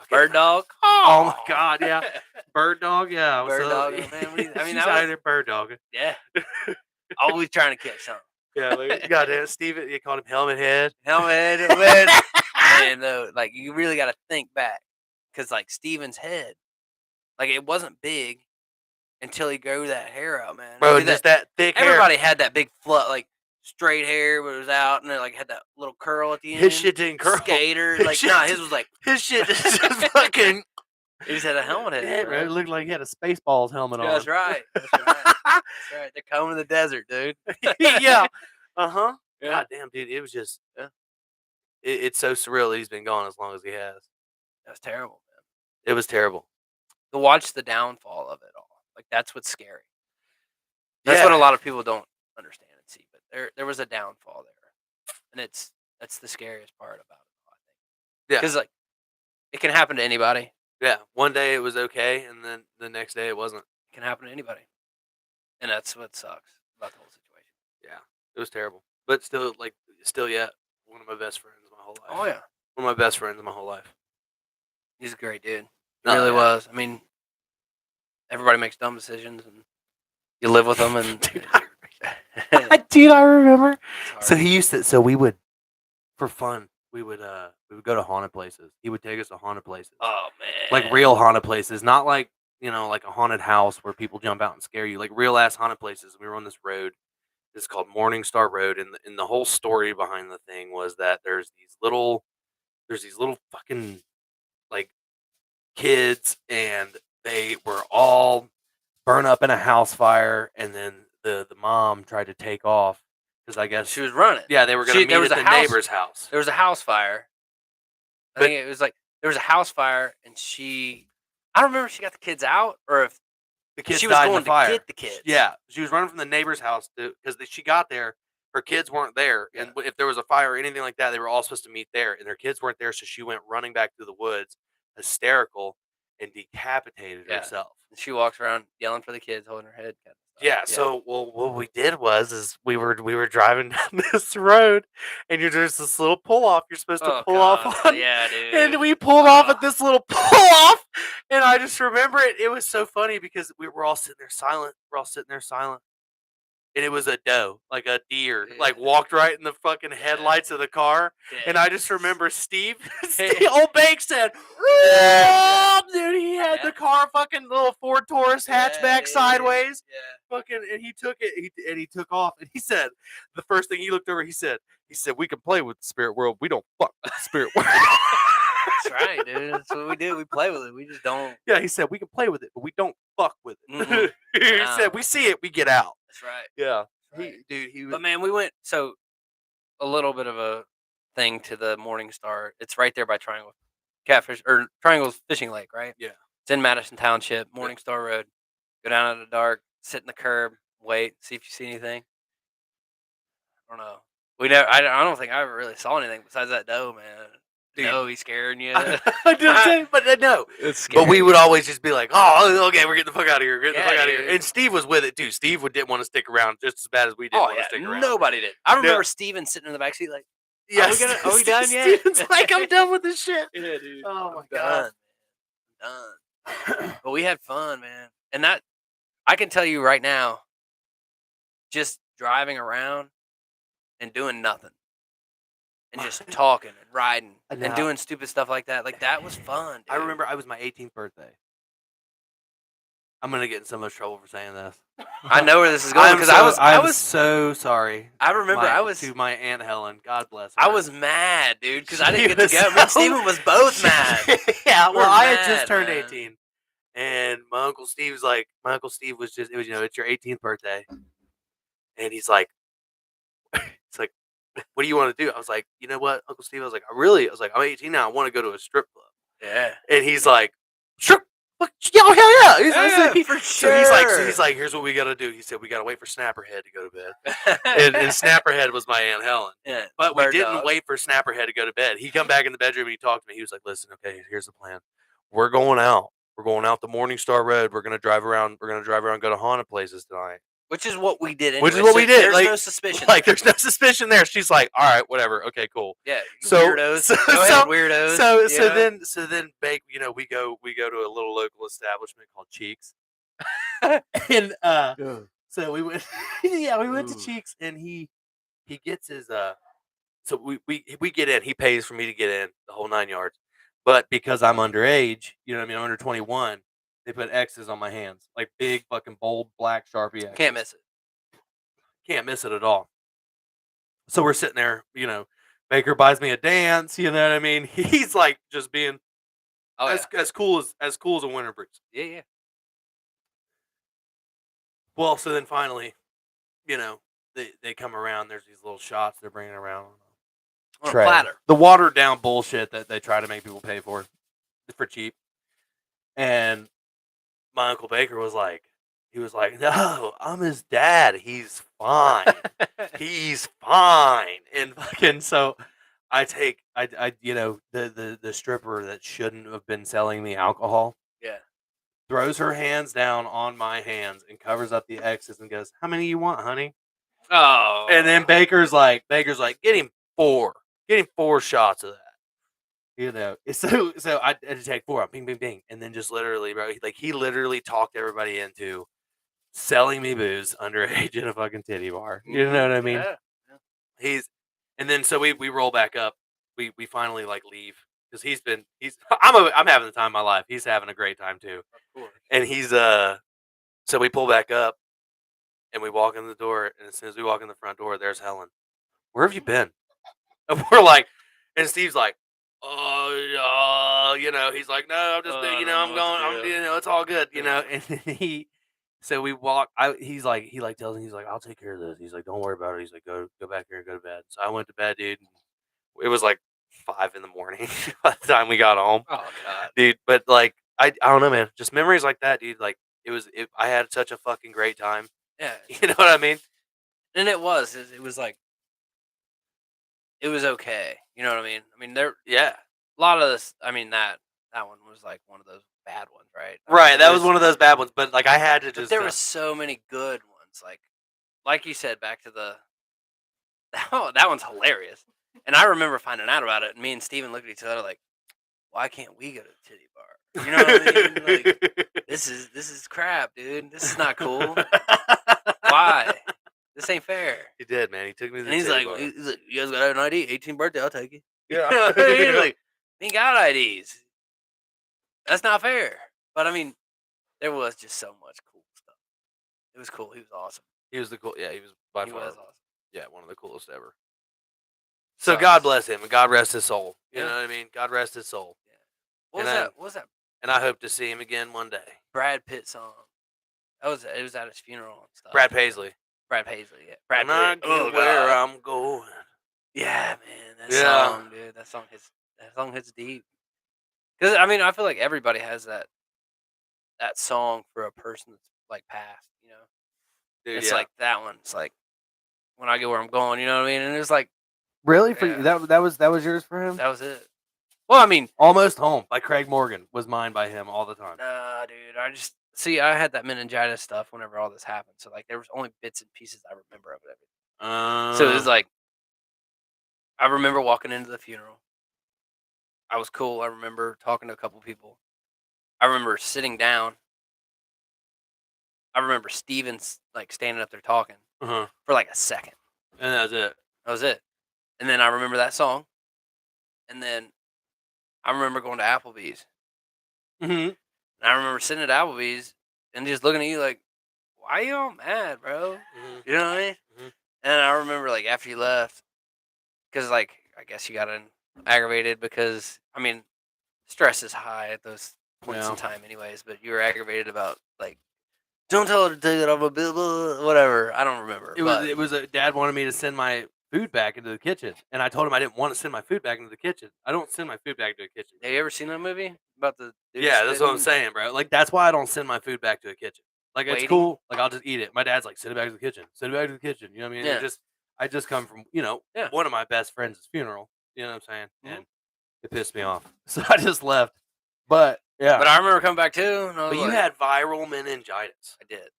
Bird dog. Oh my god, yeah. Bird dog, yeah. Bird dog, man. I mean, she's out there bird dogging. Yeah. Always trying to catch something. Yeah, like, goddamn, Steven, you called him Helmet Head. Helmet head. Man, though, like you really got to think back, because like Steven's head, like it wasn't big until he grew that hair out, man. Bro, Dude, just that thick hair. everybody had that big fluff, like straight hair, but it was out, and it like had that little curl at the end. His shit didn't curl. Skater, His like shit- nah, his was like His shit just fucking. he just had a helmet head. Yeah, bro. It looked like he had a Spaceballs helmet on. That's right. That's right. That's right. They're combing the desert, dude. Yeah. Uh-huh. Yeah. God damn, dude. It was just. It's so surreal that he's been gone as long as he has. That's terrible, man. It was terrible. To watch the downfall of it all, like that's what's scary. That's what a lot of people don't understand and see. But there was a downfall there, and that's the scariest part about it, I think. Yeah. Because like it can happen to anybody. Yeah. One day it was okay, and then the next day it wasn't. It can happen to anybody, and that's what sucks about the whole situation. Yeah. It was terrible. But still, yet, one of my best friends my whole life. Oh yeah, One of my best friends my whole life. he's a great dude. He Oh, really yeah. was. I mean, everybody makes dumb decisions, and you live with them, and Dude, I remember. it's So hard. he used to. So we would, for fun, we would go to haunted places. He would take us to haunted places, Oh man, like real haunted places, not like like a haunted house where people jump out and scare you. Like real ass haunted places. We were on this road, It's called Morningstar Road, and the whole story behind the thing was that there's these little fucking like kids, and they were all burned up in a house fire, and then the mom tried to take off because I guess She was running. yeah, they were going to meet at the neighbor's house. There was a house fire. I think it was like there was a house fire, and I don't remember if she got the kids out or if The kids she was died in going the fire. to get the kids. Yeah, she was running from the neighbor's house because she got there. Her kids weren't there, and if there was a fire or anything like that, they were all supposed to meet there, and their kids weren't there, so she went running back through the woods, hysterical, and decapitated herself. And she walks around yelling for the kids, holding her head. Kind of stuff. Yeah. So, what we did was we were driving down this road, and there's this little pull off you're supposed to pull off on. Yeah, dude. And we pulled off at this little pull off, and I just remember it. It was so funny because we were all sitting there silent. We're all sitting there silent. And it was a doe, like a deer, like walked right in the fucking headlights of the car. And I just remember Steve old Bank said, dude, he had the car fucking little Ford Taurus hatchback sideways. Fucking, and he took it, he took off. And he said, the first thing he looked over, he said, we can play with the spirit world. We don't fuck with the spirit world. That's right, dude. That's what we do. We play with it. We just don't. Yeah, he said, we can play with it, but we don't fuck with it. He said, we see it, we get out. That's right. Yeah. Right. He was. But man, we went, so a little bit of a thing to the Morningstar. It's right there by Triangle Fishing Lake, right? Yeah. It's in Madison Township, Morningstar Road. Go down in the dark, sit in the curb, wait, see if you see anything. I don't know. I don't think I ever really saw anything besides that doe, man. Dude. No, he's scaring you. I didn't say, but no. It's scary. But we would always just be like, "Oh, okay, we're getting the fuck out of here. Get the fuck out of here." And Steve was with it too. Steve didn't want to stick around just as bad as we didn't want to stick around. Nobody did. I remember Steven sitting in the backseat like, are we done yet? Steven's like, I'm done with this shit. Yeah, dude. Oh my god. Done. But we had fun, man. And that, I can tell you right now, just driving around and doing nothing. And just talking and riding and doing stupid stuff like that. Like, that was fun, dude. I remember I was my 18th birthday. I'm going to get in so much trouble for saying this. I know where this is going because I was so sorry. I remember to my Aunt Helen. God bless her. I was mad, dude, because I didn't get to go. Me and Steven was both mad. Yeah, well, I had just turned 18. And my Uncle Steve was just, it was, it's your 18th birthday. And he's like, what do you want to do? I was like, you know what, Uncle Steve? I was like, I'm 18 now. I want to go to a strip club. Yeah. And he's like, sure. Yeah, hell yeah. For sure. So he's like, here's what we got to do. He said, we got to wait for Snapperhead to go to bed. and Snapperhead was my Aunt Helen. Yeah. But we didn't wait for Snapperhead to go to bed. He come back in the bedroom and he talked to me. He was like, listen, okay, here's the plan. We're going out. We're going out the Morningstar Road. We're going to drive around. Go to haunted places tonight. Which is what we did. Which is what we did. There's no suspicion. There's no suspicion there. She's like, all right, whatever. Okay, cool. Yeah. Weirdos. Weirdos. So then, Bake. We go to a little local establishment called Cheeks. And so we went. Yeah, we went to Cheeks, and he gets his. So we get in. He pays for me to get in, the whole 9 yards. But because I'm underage, I'm under 21. They put X's on my hands, like big fucking bold black Sharpie X's. Can't miss it. Can't miss it at all. So we're sitting there, Baker buys me a dance, you know what I mean? He's like just being as cool as a winter breeze. Yeah. Well, so then finally, they come around. There's these little shots they're bringing around on a platter. The watered down bullshit that they try to make people pay for cheap. And my Uncle Baker was like, no, I'm his dad. He's fine. He's fine. And fucking so I take the stripper that shouldn't have been selling me alcohol. Yeah. Throws her hands down on my hands and covers up the X's and goes, how many you want, honey? Oh. And then Baker's like, get him 4. Get him 4 shots of that. So I had to take 4, bing, bing, bing, and then just literally, bro, he literally talked everybody into selling me booze underage in a fucking titty bar. You know what I mean? Yeah. And then so we roll back up. We finally leave because I'm having the time of my life. He's having a great time too. Of course. And he's so we pull back up, And we walk in the door, and as soon as we walk in the front door, there's Helen. Where have you been? And we're like, and Steve's like, oh, he's like, no, I'm just, I don't I'm know what going, to do. it's all good, Yeah. And so we walk. He tells me, he's like, I'll take care of this. He's like, don't worry about it. He's like, go back here and go to bed. So I went to bed, dude. It was like 5 a.m. by the time we got home, Oh God. dude. But like, I don't know, man. Just memories like that, dude. Like I had such a fucking great time. Yeah. You know what I mean? And it was like it was okay. You know what I mean? I mean there Yeah. a lot of this. I mean that one was like one of those bad ones, right? I Right. mean, That was one of those bad ones. But like, I had to But just. there were so many good ones. Like you said, back to the that one's hilarious. And I remember finding out about it, and me and Steven looked at each other like, why can't we go to the titty bar? You know what I mean? Like this is crap, dude. This is not cool. Why? This ain't fair. He did, man. He took me to the And he's titty like, bar. you guys got an ID? 18th birthday, I'll take you. Yeah. He's like, we ain't got IDs. That's not fair. But I mean, there was just so much cool stuff. It was cool. He was awesome. He was yeah, he was by He far. was awesome. Yeah, one of the coolest ever. So Sucks. God bless him and God rest his soul. You Yeah. know what I mean? God rest his soul. Yeah. What was that And I hope to see him again one day. Brad Pitt song? It was at his funeral and stuff. Brad Paisley. Brad Paisley, yeah. Brad When I Pitt. get where I'm going. Yeah, man. That Yeah. song, dude. That song hits deep. Because I mean, I feel like everybody has that song for a person that's like passed. You know, Dude, it's yeah. like that one. It's like when I get where I'm going. You know what I mean? And it's like Really for Yeah. you? That was yours for him? that was it. Well, I mean, Almost Home by Craig Morgan was mine by him all the time. nah, dude. I just see. I had that meningitis stuff whenever all this happened. So like, there was only bits and pieces I remember of it. So it was like, I remember walking into the funeral. I was cool. I remember talking to a couple people. I remember sitting down. I remember Stevens like standing up there talking uh-huh. for like a second. And that was it. That was it. And then I remember that song. And then I remember going to Applebee's. Mm-hmm. And I remember sitting at Applebee's and just looking at you like, why are you all mad, bro? Mm-hmm. You know what I mean? Mm-hmm. And I remember like after you left, because like I guess you got aggravated because I mean stress is high at those points in time, anyways. But you were aggravated about like, don't tell her to take it off a bill, whatever. I don't remember. It was a dad wanted me to send my food back into the kitchen, and I told him I didn't want to send my food back into the kitchen. I don't send my food back into the kitchen. Have you ever seen that movie about the? Dude Yeah, that's what I'm spitting? saying, bro. Like that's why I don't send my food back to the kitchen. Like it's Waiting? cool. Like I'll just eat it. My dad's like, send it back to the kitchen. Send it back to the kitchen. You know what I mean? Yeah. I just come from Yeah. one of my best friends' funeral. You know what I'm saying? Mhm. And it pissed me off, so I just left. But yeah. But I remember coming back too. And I was But you like, had viral meningitis. I did.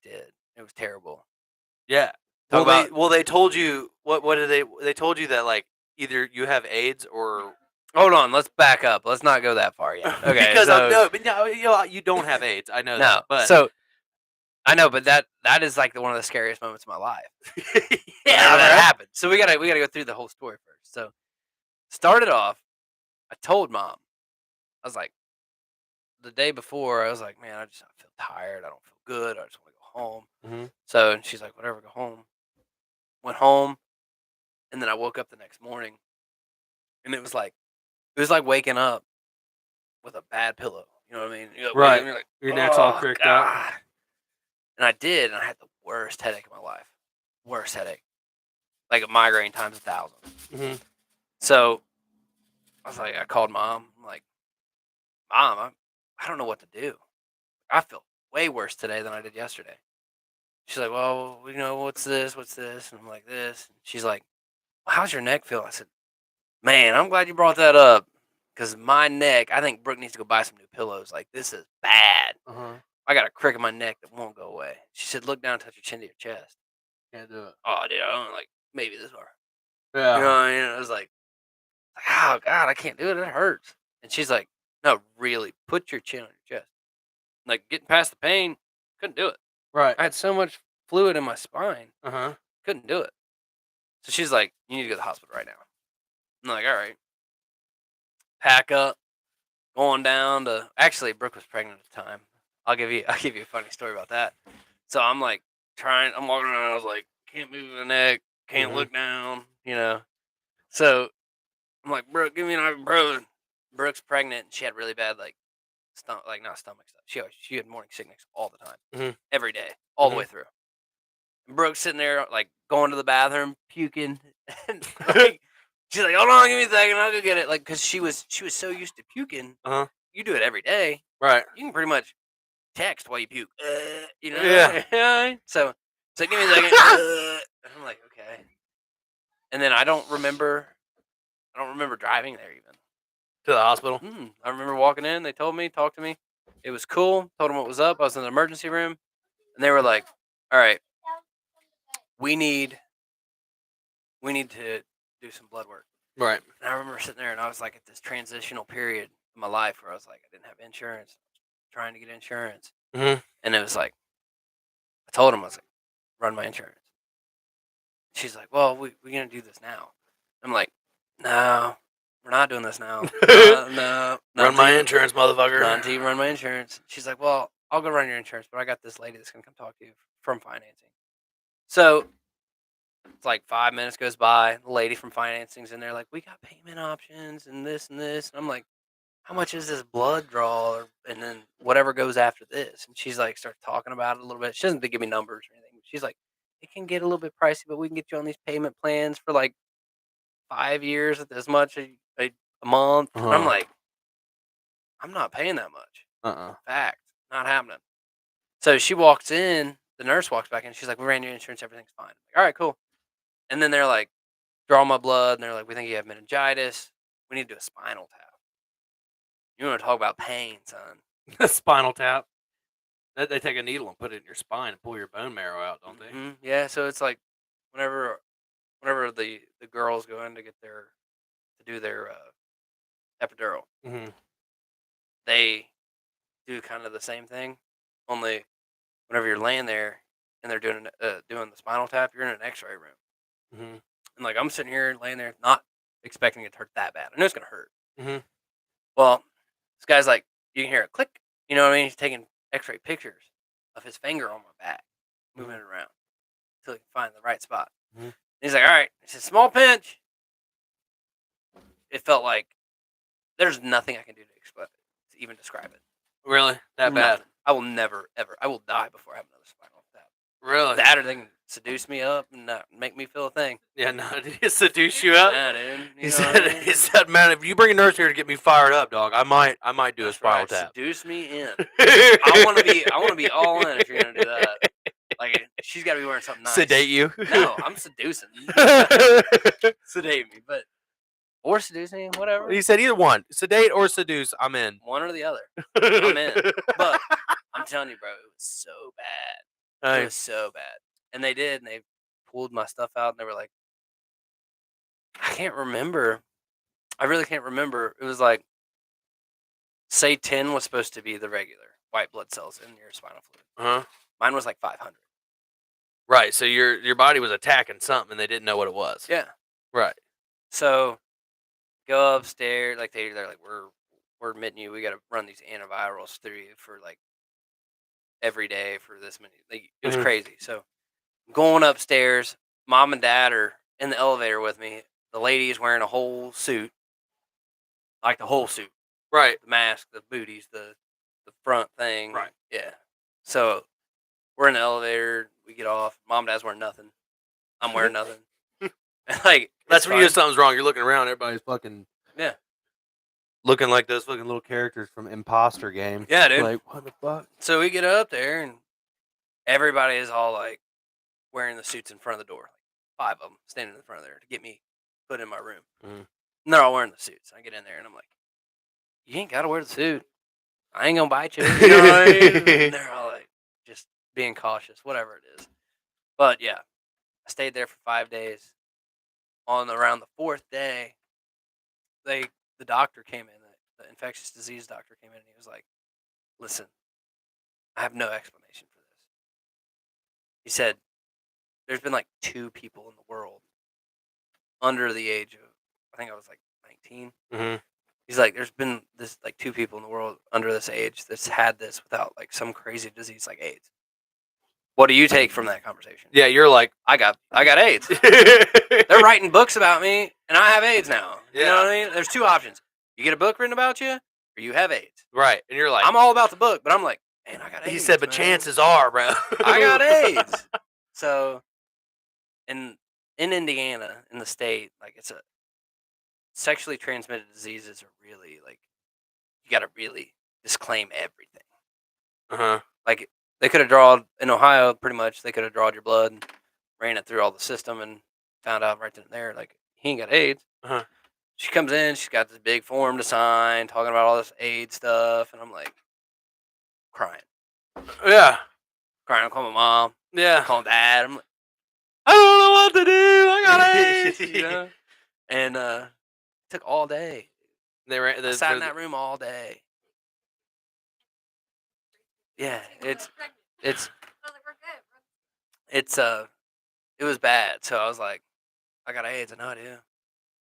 It was terrible. Yeah. They told you what did they told you that like either you have AIDS or Hold on, let's back up. Let's not go that far yet. Okay, because so, you don't have AIDS. I know no, that. But so I know, but that is like one of the scariest moments of my life. yeah, Whenever that man. happened. So we gotta go through the whole story first. So started off, I told mom, I was like, the day before, I was like, man, I feel tired. I don't feel good. I just want to go home. Mhm. So and she's like, whatever, go home. Went home, and then I woke up the next morning, and it was like waking up with a bad pillow. You know what I mean? You Right. You're like, Your neck's all "Oh, crooked God." up. And I did, and I had the worst headache of my life. Worst headache. Like a migraine times 1,000. Mhm. So I was like, I called mom. I'm like, Mom, I don't know what to do. I feel way worse today than I did yesterday. She's like, well, what's this? And I'm like, this. And she's like, well, how's your neck feel? I said, man, I'm glad you brought that up. Because my neck, I think Brooke needs to go buy some new pillows. Like, this is bad. Uh-huh. I got a crick in my neck that won't go away. She said, look down and touch your chin to your chest. Can't do it. Oh, dude, I don't like, maybe this far. Yeah. You know what I mean? I was like, oh, God, I can't do it. It hurts. And she's like, no, really, put your chin on your chest. Like, getting past the pain, couldn't do it. Right. I had so much fluid in my spine, Uh-huh. couldn't do it. So she's like, you need to go to the hospital right now. I'm like, all right. Pack up, going down to. Actually, Brooke was pregnant at the time. I'll give you a funny story about that. So I'm like I'm walking around. I was like, can't move the neck, can't Mhm. look down, So I'm like, Brooke, give me an ibuprofen. Brooke's pregnant and she had really bad not stomach stuff. She had morning sickness all the time, Mhm. every day, all the way Mhm. through. And Brooke's sitting there like going to the bathroom, puking, and like she's like, hold on, give me a second, I'll go get it. Like, cause she was so used to puking. Uh-huh. You do it every day. Right. You can pretty much text while you puke. Yeah. So give me a second. And I'm like, okay. And then I don't remember driving there even. To the hospital. I remember walking in. They told me, talked to me. It was cool. Told them what was up. I was in the emergency room, and they were like, "All right, we need to do some blood work." Right. And I remember sitting there, and I was like at this transitional period in my life where I was like, I didn't have insurance, trying to get insurance, Mhm. and it was like, I told them I was like, run my insurance. She's like, well, we're gonna do this now. I'm like, no, we're not doing this now. No, not Run my until insurance, motherfucker. not until you run my insurance. She's like, well, I'll go run your insurance, but I got this lady that's gonna come talk to you from financing. So it's like 5 minutes goes by. The lady from financing's in there, like, we got payment options and this and this. And I'm like, how much is this blood draw? And then whatever goes after this. And she's like, starts talking about it a little bit. She doesn't give me numbers or anything. She's like, it can get a little bit pricey, but we can get you on these payment plans for like 5 years at this much a month. And I'm Uh-huh. like, I'm not paying that much. Uh-uh. Fact, not happening. So she walks in, the nurse walks back in, she's like, we ran your insurance, everything's fine. I'm like, all right, cool. And then they're like, draw my blood, and they're like, we think you have meningitis. We need to do a spinal tap. You want to talk about pain, son? Spinal tap. They take a needle and put it in your spine and pull your bone marrow out, don't they? Mm-hmm. Yeah, so it's like whenever the girls go in to get to do their epidural, Mhm. they do kind of the same thing. Only whenever you're laying there and they're doing the spinal tap, you're in an X-ray room, Mhm. and like I'm sitting here laying there, not expecting it to hurt that bad. I know it's gonna hurt. Mhm. Well, this guy's like, you can hear a click. You know what I mean? He's taking X-ray pictures of his finger on my back, moving it around until he can find the right spot. Mhm. He's like, all right. He said, small pinch. It felt like there's nothing I can do to even describe it. Really? That bad? Nothing. I will never, ever. I will die before I have another spinal tap. Really? That or they can seduce me up and make me feel a thing. Yeah, no, did he seduce you up? Yeah, dude. He said, man, if you bring a nurse here to get me fired up, dog, I might do That's a spinal right. tap. Seduce me in. I want to be all in if you're gonna do that. Like she's got to be wearing something nice. Sedate you? No, I'm seducing. Sedate me, or seduce me, whatever. He said either one, sedate or seduce. I'm in. One or the other. I'm in. But I'm telling you, bro, it was so bad. It was so bad. And they did, and they pulled my stuff out, and they were like, I can't remember. I really can't remember. It was like, say 10 was supposed to be the regular white blood cells in your spinal fluid. Uh-huh. Mine was like 500. Right. So your body was attacking something, and they didn't know what it was. Yeah. Right. So go upstairs, like they're like, we're admitting you. We got to run these antivirals through you for like every day for this many. Like, it was crazy. So going upstairs, mom and dad are in the elevator with me. The lady is wearing a whole suit, like the whole suit, Right. the mask, the booties, the front thing. Right. Yeah. So we're in the elevator. We get off. Mom and dad's wearing nothing. I'm wearing nothing. Like, that's when you know something's wrong. You're looking around. Everybody's fucking looking like those fucking little characters from Imposter Game. Yeah, dude. Like, what the fuck? So we get up there, and everybody is all like wearing the suits in front of the door. Like 5 of them standing in front of there to get me put in my room. Mhm. And they're all wearing the suits. I get in there, and I'm like, you ain't got to wear the suit. I ain't going to bite you. You know what I mean? And they're all like, just being cautious, whatever it is. But yeah, I stayed there for 5 days. Around the 4th day, the doctor came in, the infectious disease doctor came in, and he was like, listen, I have no explanation for this. He said, there's been like 2 people in the world under the age of, I think I was like 19. Mm-hmm. He's like, there's been this like 2 people in the world under this age that's had this without like some crazy disease like AIDS. What do you take from that conversation? Yeah, you're like, I got AIDS. They're writing books about me, and I have AIDS now. You know what I mean? There's two options. You get a book written about you, or you have AIDS. Right, and you're like, I'm all about the book, but I'm like, man, I got AIDS. he said, but man. chances are, bro, I got AIDS. So, in Indiana, in the state, like it's a sexually transmitted diseases are really like you got to really disclaim everything. Like they could have drawn in Ohio, pretty much. They could have drawn your blood, and ran it through all the system, and found out right then and there, like he ain't got AIDS. She comes in, she's got this big form to sign, talking about all this AIDS stuff, and I'm like crying. Yeah, Crying. I'm calling my mom. yeah, I'm calling dad. I'm like, I don't know what to do. I got AIDS. You know? And it took all day. I sat in that room all day. Yeah, it was bad. So I was like, I got AIDS. I know I do.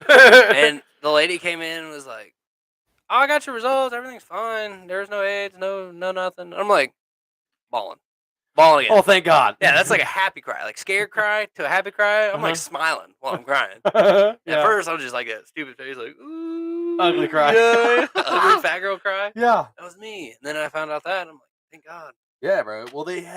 And the lady came in and was like, oh, I got your results. Everything's fine. There's no AIDS. No nothing. I'm like, bawling again. Oh, thank God. Yeah, that's like a happy cry, like scared cry to a happy cry. I'm like smiling while I'm crying. Yeah. At first, I was just like that stupid face, like ooh, Ugly cry. Yeah, ugly fat girl cry. Yeah, that was me. And then I found out that I'm like, thank God. Yeah, bro. Well, they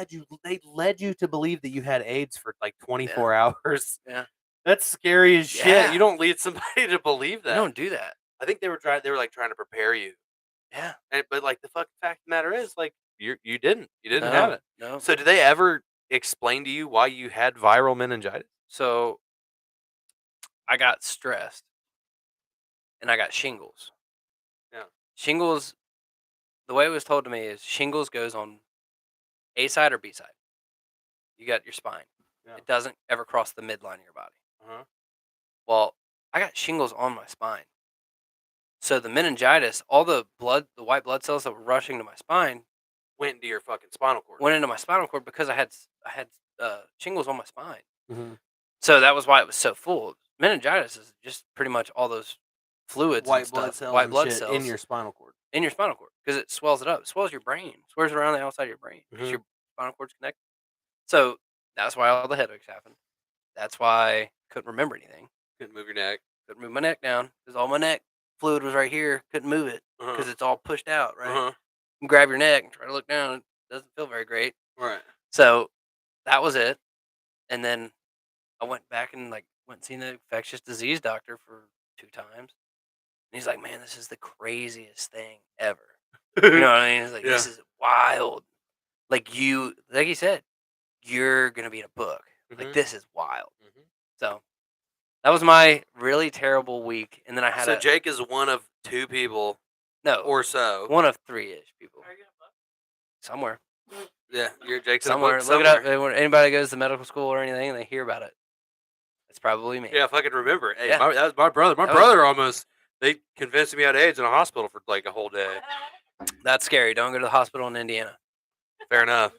led you to believe that you had AIDS for like 24 hours. Yeah, that's scary as shit. Yeah. You don't lead somebody to believe that. You don't do that. I think they were trying to prepare you. Yeah, But like the fucking fact of the matter is, like you didn't no, have it. No. So did they ever explain to you why you had viral meningitis? So I got stressed, and I got shingles. Yeah. Shingles. The way it was told to me is shingles goes on A side or B side. You got your spine. Yeah. It doesn't ever cross the midline of your body. Well, I got shingles on my spine. So the meningitis, all the white blood cells that were rushing to my spine went into your fucking spinal cord. went into my spinal cord because I had shingles on my spine. Mm-hmm. So that was why it was so full. Meningitis is just pretty much all those fluids, white blood cells in your spinal cord. In your spinal cord, because it swells it up. It swells your brain. It swells around the outside of your brain because your spinal cord's connected. So that's why all the headaches happened. That's why I couldn't remember anything. Couldn't move your neck. Couldn't move my neck down because all my neck fluid was right here. Couldn't move it because it's all pushed out, right? You grab your neck and try to look down. It doesn't feel very great. Right. So that was it. And then I went back and went and seen the infectious disease doctor for 2 times. And he's like, man, this is the craziest thing ever. You know what I mean? He's like, this is wild. Like you said, you're going to be in a book. Like, this is wild. So that was my really terrible week. And then I had So Jake is one of 2 people. No. Or so. One of 3-ish people. Somewhere. Yeah, you're Jake's somewhere. Look it up. When anybody goes to medical school or anything, and they hear about it. It's probably me. Yeah, if I could remember. Hey, that was my brother. My brother almost, they convinced me I had AIDS in a hospital for like a whole day. That's scary. Don't go to the hospital in Indiana. Fair enough.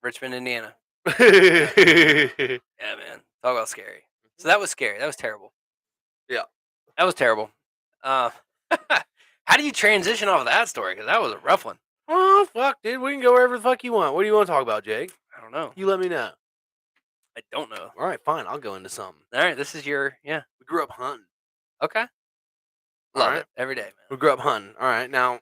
Richmond, Indiana. Yeah, man. Talk about scary. So that was scary. That was terrible. Yeah. That was terrible. How do you transition off of that story? Because that was a rough one. Oh, fuck, dude. We can go wherever the fuck you want. What do you want to talk about, Jake? I don't know. You let me know. I don't know. All right, fine. I'll go into something. All right, this is your, We grew up hunting. Okay. Love it. Every day, man. We grew up hunting. All right, now,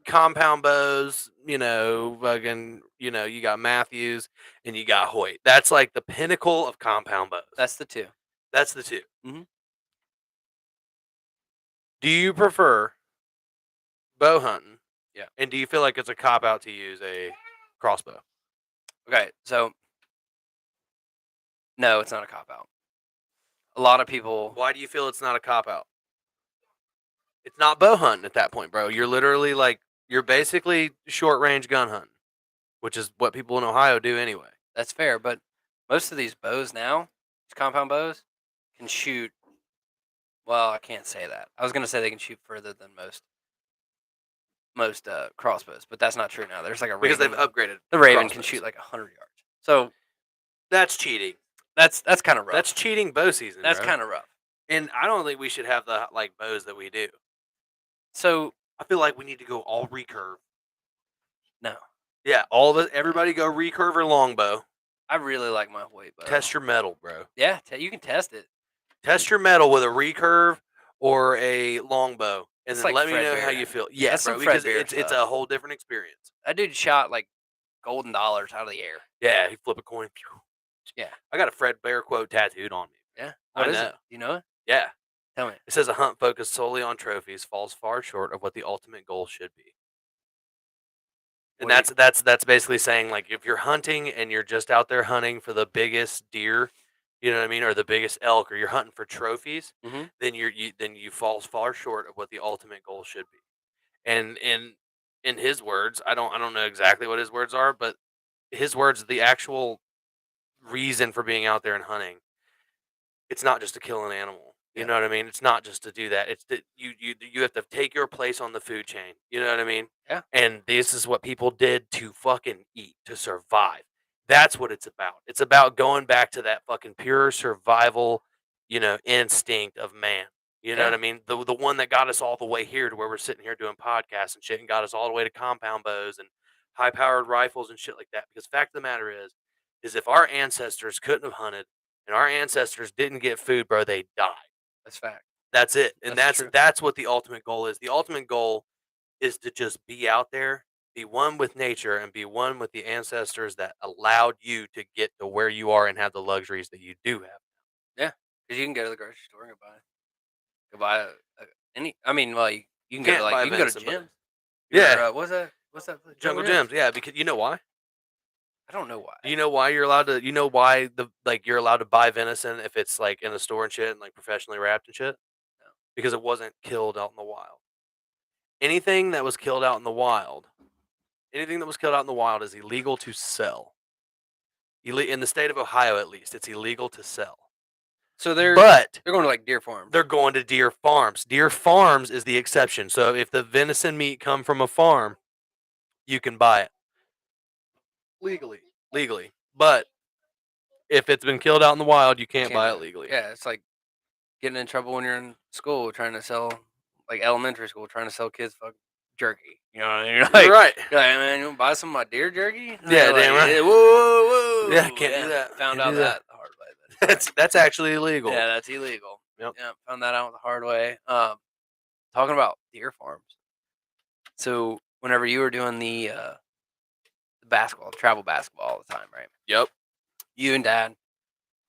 compound bows, fucking, you got Matthews and you got Hoyt. That's like the pinnacle of compound bows. That's the 2. That's the 2. Mm-hmm. Do you prefer bow hunting? Yeah. And do you feel like it's a cop-out to use a crossbow? Okay, so no, it's not a cop-out. A lot of people... Why do you feel it's not a cop-out? It's not bow hunting at that point, bro. You're literally you're basically short-range gun hunting, which is what people in Ohio do anyway. That's fair, but most of these bows now, these compound bows, can shoot... Well, I can't say that. I was going to say they can shoot further than most crossbows, but that's not true now. There's like a Raven. Because they've upgraded. The Raven can shoot like 100 yards. So that's cheating. That's kind of rough. That's cheating bow season. That's kind of rough. And I don't think we should have the bows that we do. So I feel like we need to go all recurve. No. Yeah, everybody go recurve or longbow. I really like my weight bow. Test your metal, bro. Yeah, you can test it. Test your metal with a recurve or a longbow, and It's then like let me know Fredbear. how you feel. Yeah, That's bro, some because Fredbear it's stuff. a whole different experience. That dude shot like golden dollars out of the air. Yeah, he flip a coin. Yeah. I got a Fredbear quote tattooed on me. Yeah. I What is know. it? You know it? Yeah. Tell me. It says a hunt focused solely on trophies falls far short of what the ultimate goal should be. And that's basically saying, like, if you're hunting and you're just out there hunting for the biggest deer, you know what I mean, or the biggest elk, or you're hunting for trophies, then you fall far short of what the ultimate goal should be. And in his words, I don't know exactly what his words are, but his words, the actual reason for being out there and hunting, it's not just to kill an animal. You know what I mean? It's not just to do that. It's that you have to take your place on the food chain. You know what I mean? Yeah. And this is what people did to fucking eat, to survive. That's what it's about. It's about going back to that fucking pure survival, instinct of man. You know what I mean? The one that got us all the way here to where we're sitting here doing podcasts and shit, and got us all the way to compound bows and high powered rifles and shit like that. Because fact of the matter is if our ancestors couldn't have hunted and our ancestors didn't get food, bro, they died. That's fact. That's it. And That's true. that's what the ultimate goal is. The ultimate goal is to just be out there, be one with nature, and be one with the ancestors that allowed you to get to where you are and have the luxuries that you do have. Yeah, because you can go to the grocery store and go buy any. I mean, well, you can go Can't to buy you can go to venison, but- gyms. Yeah. What's that? Place? Jungle gyms, yeah, because you know why? I don't know why. You know why you're allowed to? You know why you're allowed to buy venison if it's like in a store and shit and like professionally wrapped and shit? No. Because it wasn't killed out in the wild. Anything that was killed out in the wild, is illegal to sell. In the state of Ohio, at least, it's illegal to sell. So they're going to like deer farms. They're going to deer farms. Deer farms is the exception. So if the venison meat come from a farm, you can buy it legally. But if it's been killed out in the wild, you can't buy it legally. Yeah, it's like getting in trouble when you're in school trying to sell, like elementary school, trying to sell kids jerky. You know what I mean? You're like, You're right. You're like, man, you want to buy some of my deer jerky? And Yeah, they're damn like, right. Whoa. Yeah, can't do that. Found Can't out do that the hard way. That's actually illegal. Yeah, that's illegal. Yep. Yeah, found that out the hard way. Talking about deer farms. So whenever you were doing the travel basketball all the time, right? Yep. You and Dad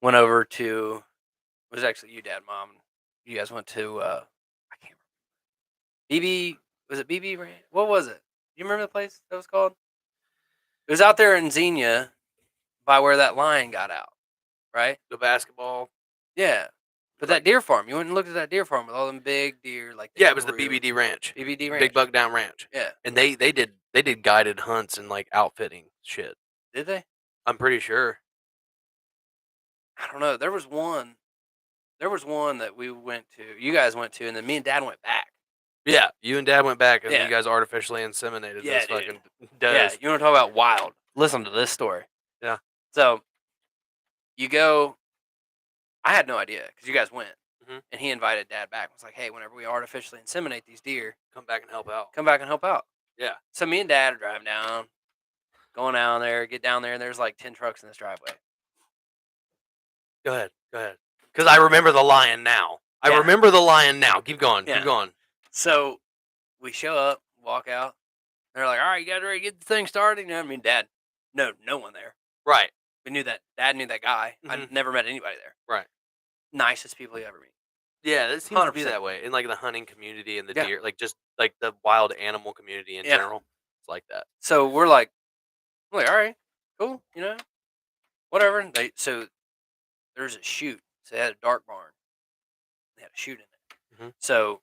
went over to. It was actually you, Dad, Mom. You guys went to. I can't remember. BB. Was it BB Ranch? What was it? You remember the place that was called? It was out there in Xenia, by where that lion got out, right? The basketball. Yeah. But that deer farm, you went and looked at that deer farm with all them big deer, like Yeah, it was the BBD Ranch. BBD Ranch. Big Buck Down Ranch. Yeah. And they did guided hunts and like outfitting shit. Did they? I'm pretty sure. I don't know. There was one that we went to. You guys went to, and then me and Dad went back. Yeah, you and Dad went back, and Yeah. you guys artificially inseminated Yeah, this dude. fucking Yeah, does. you want to talk about wild? Listen to this story. Yeah. So, you go. I had no idea because you guys went, and he invited Dad back. Was like, hey, whenever we artificially inseminate these deer, come back and help out. Come back and help out. Yeah. So me and Dad are driving down, going down there, get down there, and there's like 10 trucks in this driveway. Go ahead. Because I remember the lion now. Keep going. Yeah. Keep going. So we show up, walk out. They're like, all right, you guys ready to get the thing started? You know what I mean? Dad, no one there. Right. We knew that. Dad knew that guy. I never met anybody there. Right. Nicest people you ever meet. Yeah, it seems to be 100%. that way in like the hunting community and the deer, like just like the wild animal community in general. It's like that. So we're like, all right, cool, whatever. And so there's a chute. So they had a dark barn. They had a chute in it. So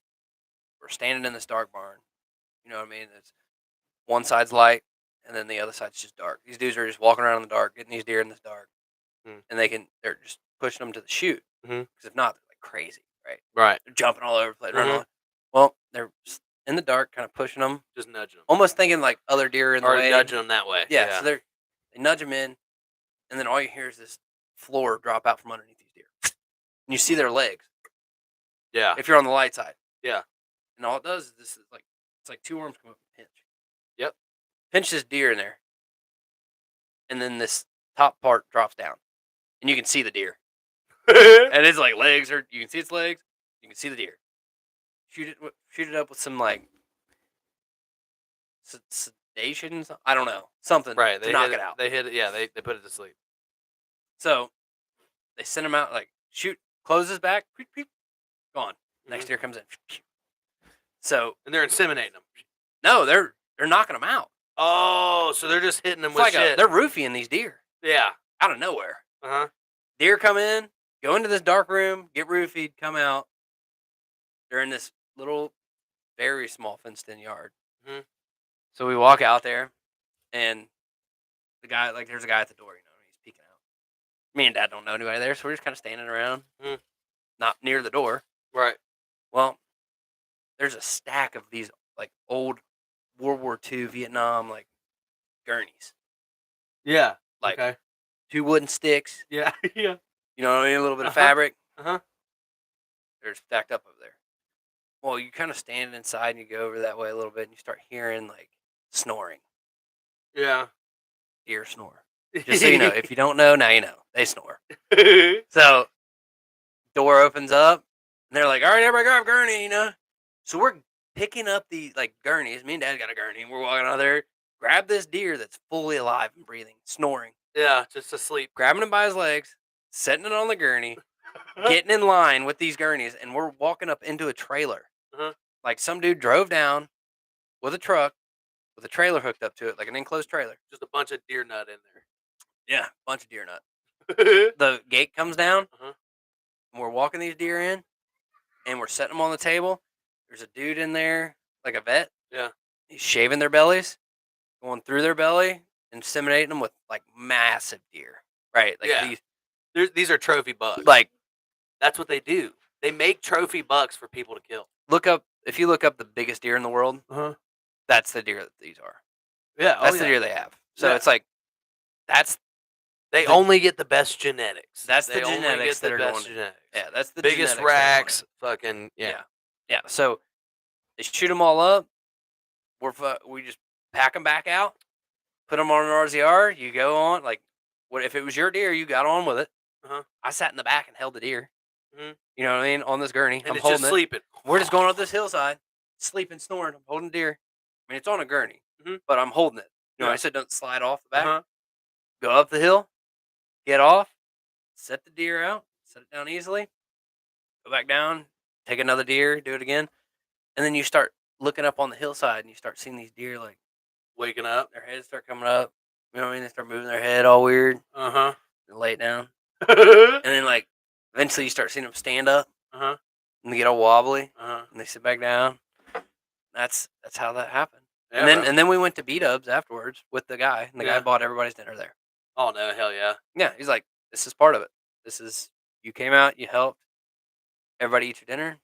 we're standing in this dark barn. You know what I mean? It's one side's light, and then the other side's just dark. These dudes are just walking around in the dark, getting these deer in this dark, and they're just pushing them to the chute. Because if not, they're like crazy, right? Right. They're jumping all over the place. Running all. Well, they're in the dark, kind of pushing them, just nudging them, almost thinking like other deer in the way, nudging them that way. Yeah. So they nudge them in, and then all you hear is this floor drop out from underneath these deer, and you see their legs. Yeah. If you're on the light side. Yeah. And all it does is it's like two arms come up and pinch. Yep. Pinch this deer in there. and then this top part drops down, and you can see the deer. And its like legs are. You can see its legs. You can see the deer. Shoot it up with some like sedation. I don't know, something Right. to knock it out. They hit it. Yeah. They put it to sleep. So they send him out, like shoot, closes back, gone. Next deer comes in. So And they're inseminating them. no, they're knocking them out. Oh, so they're just hitting them It's with like shit. they're roofing these deer Yeah. out of nowhere. Deer come in, go into this dark room, get roofied, come out. They're in this little, very small fenced-in yard. Mhm. So we walk out there, and the guy, like, there's a guy at the door, he's peeking out. Me and Dad don't know anybody there, so we're just kind of standing around, not near the door. Right. Well, there's a stack of these, like, old World War II Vietnam, like, gurneys. Yeah. Like, okay. 2 wooden sticks. Yeah. Yeah. You know what I mean? A little bit of fabric. They're stacked up over there. Well, you kind of stand inside and you go over that way a little bit and you start hearing like snoring. Yeah. Deer snore. Just so you know, if you don't know, now you know. They snore. So, door opens up and they're like, all right, everybody grab gurney, So we're picking up the like gurneys. Me and Dad got a gurney and we're walking out there. Grab this deer that's fully alive and breathing, snoring. Yeah, just asleep. Grabbing him by his legs, setting it on the gurney, getting in line with these gurneys, and we're walking up into a trailer. Like some dude drove down with a truck with a trailer hooked up to it, like an enclosed trailer. Just a bunch of deer nut in there. Yeah, bunch of deer nut. The gate comes down, and we're walking these deer in, and we're setting them on the table. There's a dude in there, like a vet. Yeah. He's shaving their bellies, going through their belly, inseminating them with like massive deer. Right? Like these are trophy bucks. Like, that's what they do. They make trophy bucks for people to kill. If you look up the biggest deer in the world, that's the deer that these are. Yeah, that's the deer they have. So it's like they only get the best genetics. That's the genetics that are going. Yeah, that's the biggest racks. Fucking yeah. So they shoot them all up. We just pack them back out, put them on an RZR. You go on like, what if it was your deer? You got on with it. I sat in the back and held the deer. You know what I mean? On this gurney, and I'm it's holding just sleeping. We're just going up this hillside, sleeping, snoring. I'm holding deer. I mean, it's on a gurney, but I'm holding it. I said don't slide off the back. Go up the hill, get off, set the deer out, set it down easily, go back down, take another deer, do it again, and then you start looking up on the hillside and you start seeing these deer like waking up. Their heads start coming up. You know what I mean? They start moving their head all weird. And lay it down. And then like eventually you start seeing them stand up. And they get all wobbly. And they sit back down. That's how that happened. Yeah, and then we went to B-Dubs afterwards with the guy, and the guy bought everybody's dinner there. Oh no, hell yeah. Yeah, he's like, this is part of it. You came out, you helped. Everybody eat your dinner.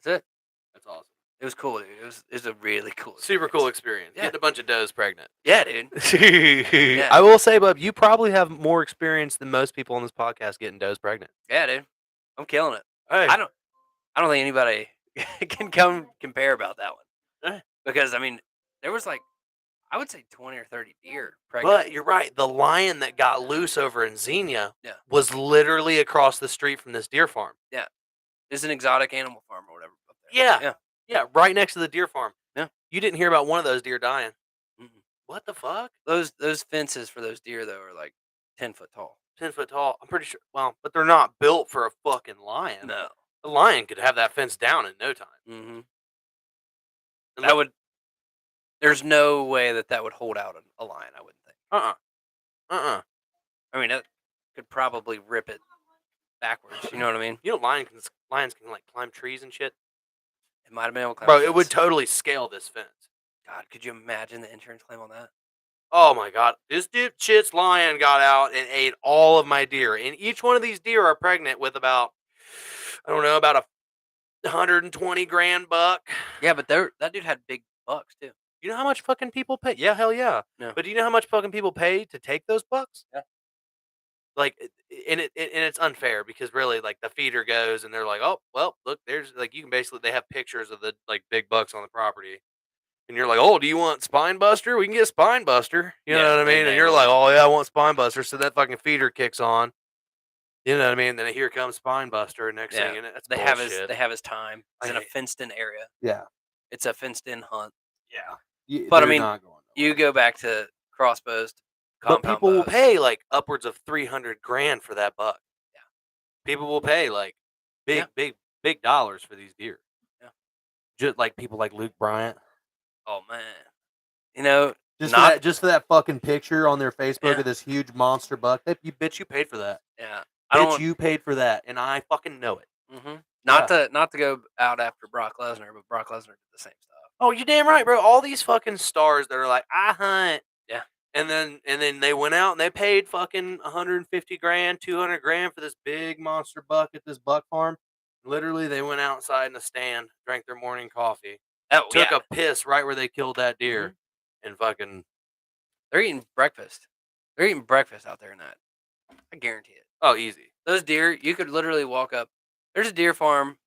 That's it. That's awesome. It was cool, dude. It was a really cool experience. Super cool experience. Yeah. Getting a bunch of does pregnant. Yeah, dude. Yeah. I will say, bub, you probably have more experience than most people on this podcast getting does pregnant. Yeah, dude. I'm killing it. Hey. I don't think anybody can come compare about that one. Because I mean, there was like, I would say 20 or 30 deer pregnant. But you're right. The lion that got loose over in Xenia was literally across the street from this deer farm. Yeah. It's an exotic animal farm or whatever. Up there. Yeah. Yeah, right next to the deer farm. Yeah. You didn't hear about one of those deer dying. What the fuck? Those fences for those deer, though, are like 10 foot tall. 10 foot tall. I'm pretty sure. Well, but they're not built for a fucking lion. No. A lion could have that fence down in no time. There's no way that would hold out a lion, I wouldn't think. I mean, that could probably rip it backwards. You know what I mean? You know, lions can like climb trees and shit. It might have been able to climb. Bro, it would totally scale this fence. God, could you imagine the insurance claim on that? Oh my God. This shit's lion got out and ate all of my deer. And each one of these deer are pregnant with about a 120 grand buck. Yeah, but that dude had big bucks too. You know how much fucking people pay? Yeah, hell yeah. But do you know how much fucking people pay to take those bucks? Yeah. Like, and it's unfair because really, like, the feeder goes and they're like, oh, well, look, there's like, you can basically, they have pictures of the like big bucks on the property. And you're like, oh, do you want Spine Buster? We can get Spine Buster. You know Yeah, what I they mean? And nail you're it. like, oh, yeah, I want Spine Buster. So that fucking feeder kicks on. You know what I mean? Then here comes Spine Buster. And next thing, that's they bullshit. have his time. He's in a fenced-in area. Yeah. It's a fenced-in hunt. Yeah. But I They're mean, not going you go back to crossbows, but compound people will bows. pay like upwards of $300,000 for that buck. Yeah. People will pay like big dollars for these deer. Yeah. Just like people like Luke Bryant. Oh man. You know, Just for that fucking picture on their Facebook of this huge monster buck. You paid for that. Yeah. You paid for that, and I fucking know it. Mm-hmm. Not to go out after Brock Lesnar, but Brock Lesnar did the same stuff. Oh, you damn right, bro. All these fucking stars that are like, I hunt. Yeah. And then they went out and they paid fucking $150,000, $200,000 for this big monster buck at this buck farm. Literally, they went outside in a stand, drank their morning coffee, took a piss right where they killed that deer, and fucking. They're eating breakfast. They're eating breakfast out there in that. I guarantee it. Oh, easy. Those deer, you could literally walk up. There's a deer farm.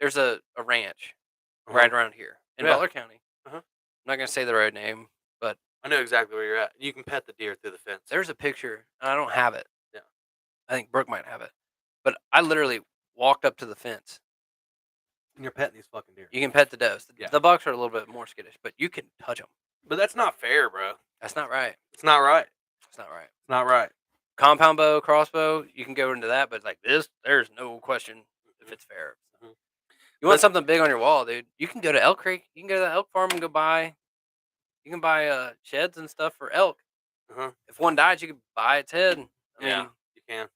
There's a ranch right around here in Butler County. I'm not going to say the road name, but I know exactly where you're at. You can pet the deer through the fence. There's a picture, and I don't have it. Yeah. I think Brooke might have it. But I literally walked up to the fence. And you're petting these fucking deer. You can pet the does. The bucks are a little bit more skittish, but you can touch them. But that's not fair, bro. That's not right. It's not right. It's not right. It's not right. Compound bow, crossbow, you can go into that, but like this, there's no question if it's fair. You want something big on your wall, dude? You can go to Elk Creek. You can go to the elk farm and go buy. You can buy sheds and stuff for elk. If one dies, you can buy its head. I mean, you can.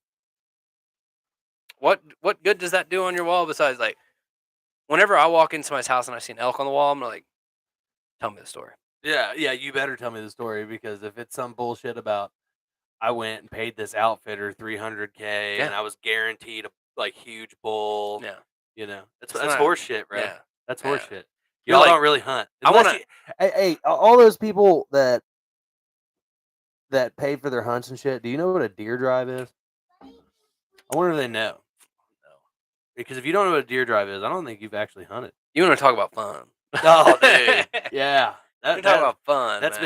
What good does that do on your wall besides like, whenever I walk into somebody's house and I see an elk on the wall, I'm like, tell me the story. Yeah, you better tell me the story, because if it's some bullshit about I went and paid this outfitter $300,000 and I was guaranteed a like huge bull. Yeah. You know, that's horse shit, bro. Yeah. That's horse shit. You're Y'all like, don't really hunt. Hey, all those people that pay for their hunts and shit, do you know what a deer drive is? I wonder if they know. No. Because if you don't know what a deer drive is, I don't think you've actually hunted. You want to talk about fun? Oh, dude. Yeah. We're talking about fun. That's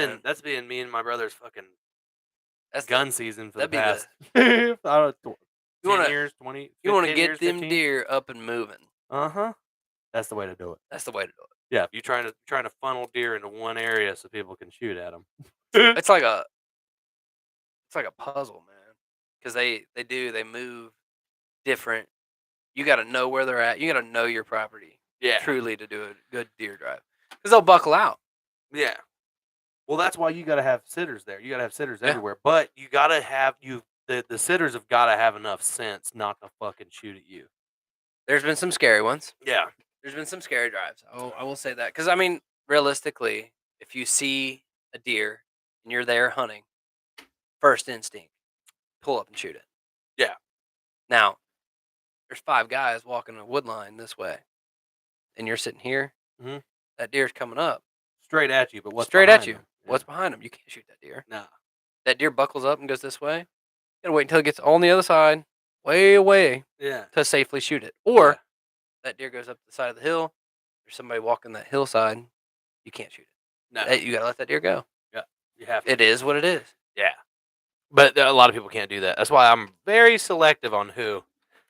been me and my brother's fucking gun season for the past. 10 years, 20. You want to get them deer up and moving. That's the way to do it. That's the way to do it. Yeah, if you're trying to funnel deer into one area so people can shoot at them. It's like a puzzle, man. Because they move different. You got to know where they're at. You got to know your property. Yeah. Truly, to do a good deer drive, because they'll buckle out. Yeah. Well, that's why you got to have sitters there. You got to have sitters everywhere, but you got to have the sitters have got to have enough sense not to fucking shoot at you. There's been some scary ones. Yeah. There's been some scary drives. I will say that, because I mean, realistically, if you see a deer and you're there hunting, first instinct, pull up and shoot it. Yeah. Now, there's 5 guys walking a wood line this way, and you're sitting here. That deer's coming up straight at you, but what's straight at you? Them? What's behind him? You can't shoot that deer. Nah. That deer buckles up and goes this way. You gotta wait until it gets on the other side, way away, to safely shoot it. Or that deer goes up the side of the hill. There's somebody walking that hillside. You can't shoot it. No. You gotta let that deer go. Yeah, you have to. It is what it is. Yeah. But a lot of people can't do that. That's why I'm very selective on who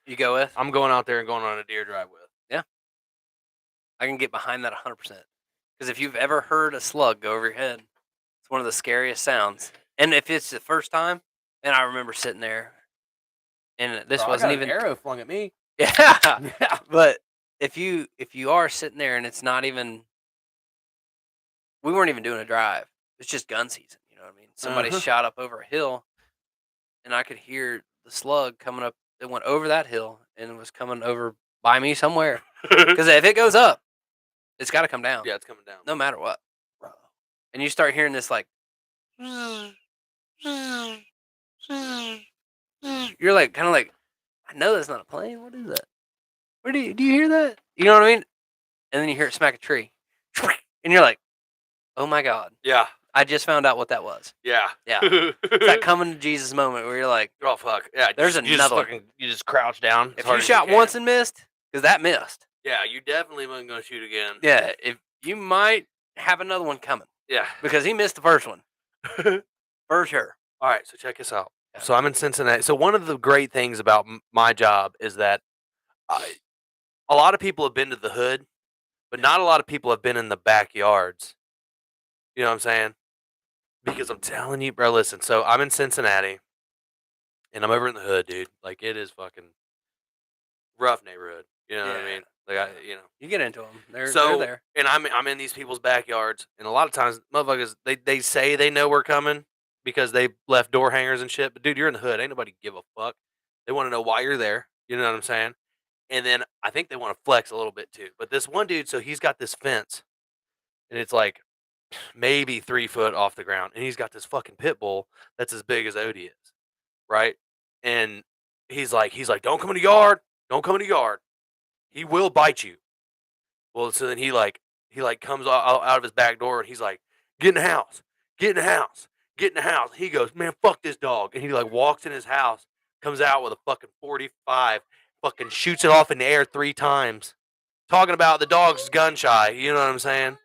you go with. I'm going out there and going on a deer drive with. Yeah. I can get behind that 100%. Because if you've ever heard a slug go over your head, it's one of the scariest sounds. And if it's the first time, and I remember sitting there, and this wasn't even an arrow flung at me. Yeah. But if you are sitting there and it's not even, we weren't even doing a drive. It's just gun season. You know what I mean? Somebody shot up over a hill, and I could hear the slug coming up. It went over that hill and was coming over by me somewhere. Because if it goes up, it's got to come down. Yeah, it's coming down. No matter what. And you start hearing this like, you're like, kind of like, I know that's not a plane. What is that? Where do you hear that? You know what I mean? And then you hear it smack a tree. And you're like, oh my God. Yeah. I just found out what that was. Yeah. Yeah. It's that coming to Jesus moment where you're like, oh, fuck. Yeah. There's another. You just crouch down. If you shot once and missed, because that missed. Yeah, you definitely wasn't going to shoot again. Yeah. If you might have another one coming Yeah. because he missed the first one for sure. All right, so check this out. Yeah. So I'm in Cincinnati. So one of the great things about my job is that a lot of people have been to the hood, but not a lot of people have been in the backyards. You know what I'm saying? Because I'm telling you, bro, listen. So I'm in Cincinnati, and I'm over in the hood, dude. Like, it is fucking rough neighborhood. You know what I mean? Like, You get into them. They're So, there. and I'm in these people's backyards, and a lot of times, motherfuckers, they say they know we're coming because they left door hangers and shit. But dude, you're in the hood. Ain't nobody give a fuck. They want to know why you're there. You know what I'm saying? And then I think they want to flex a little bit too. But this one dude, so he's got this fence, and it's like maybe 3 foot off the ground, and he's got this fucking pit bull that's as big as Odie is, right? And he's like, don't come in the yard, don't come in the yard. He will bite you. Well, so then he comes out of his back door, and he's like, get in the house, get in the house, get in the house. He goes, man, fuck this dog, and he like walks in his house, comes out with a fucking 45, fucking shoots it off in the air 3 times. Talking about the dog's gun shy, you know what I'm saying?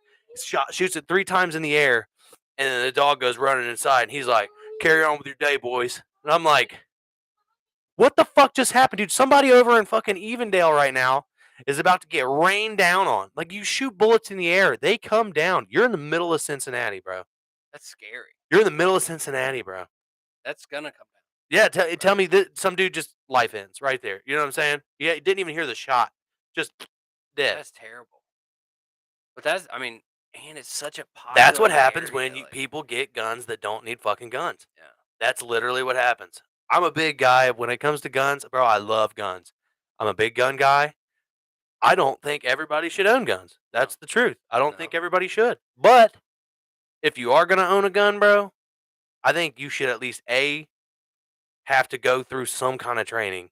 Shoots it 3 times in the air, and then the dog goes running inside, and he's like, carry on with your day, boys. And I'm like, what the fuck just happened, dude? Somebody over in fucking Evendale right now is about to get rained down on. Like, you shoot bullets in the air, they come down. You're in the middle of Cincinnati, bro. That's scary. You're in the middle of Cincinnati, bro. That's gonna come down. Yeah, tell me that some dude just life ends right there. You know what I'm saying? Yeah, he didn't even hear the shot. Just dead. That's terrible. But and it's such a popular. That's what happens area, when like, people get guns that don't need fucking guns. Yeah. That's literally what happens. I'm a big guy when it comes to guns, bro. I love guns. I'm a big gun guy. I don't think everybody should own guns. That's the truth. I don't think everybody should. But if you are gonna own a gun, bro, I think you should at least have to go through some kind of training.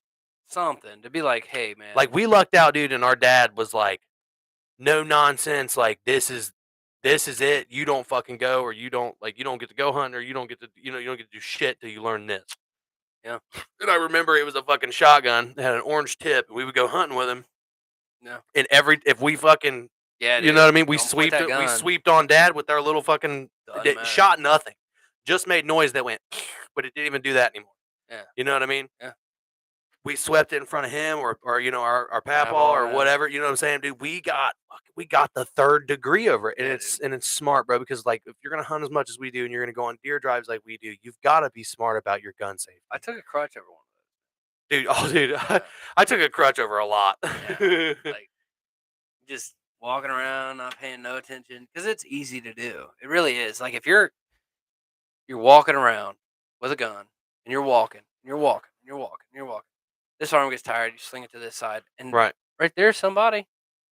Something to be like, hey, man. Like, we lucked out, dude, and our dad was like, no nonsense. Like, this is it. You don't fucking go, or you don't get to go hunting, or you don't get to you don't get to do shit till you learn this. Yeah. And I remember it was a fucking shotgun that had an orange tip, and we would go hunting with him. Yeah. And if we fucking you know what I mean, we sweeped on dad with our little fucking shot nothing, just made noise that went, but it didn't even do that anymore. Yeah. You know what I mean? Yeah. We swept it in front of him, or our papa, or whatever. You know what I'm saying, dude? We got the 3rd degree over it, and it's smart, bro. Because like, if you're gonna hunt as much as we do, and you're gonna go on deer drives like we do, you've got to be smart about your gun safety. I took a crutch over one Dude. Oh, dude, Yeah. I took a crutch over a lot. Yeah. Like, just walking around, not paying no attention, because it's easy to do. It really is. Like, if you're walking around with a gun, and you're walking, and you're walking, and you're walking, and you're walking. This arm gets tired, you sling it to this side, and Right there's somebody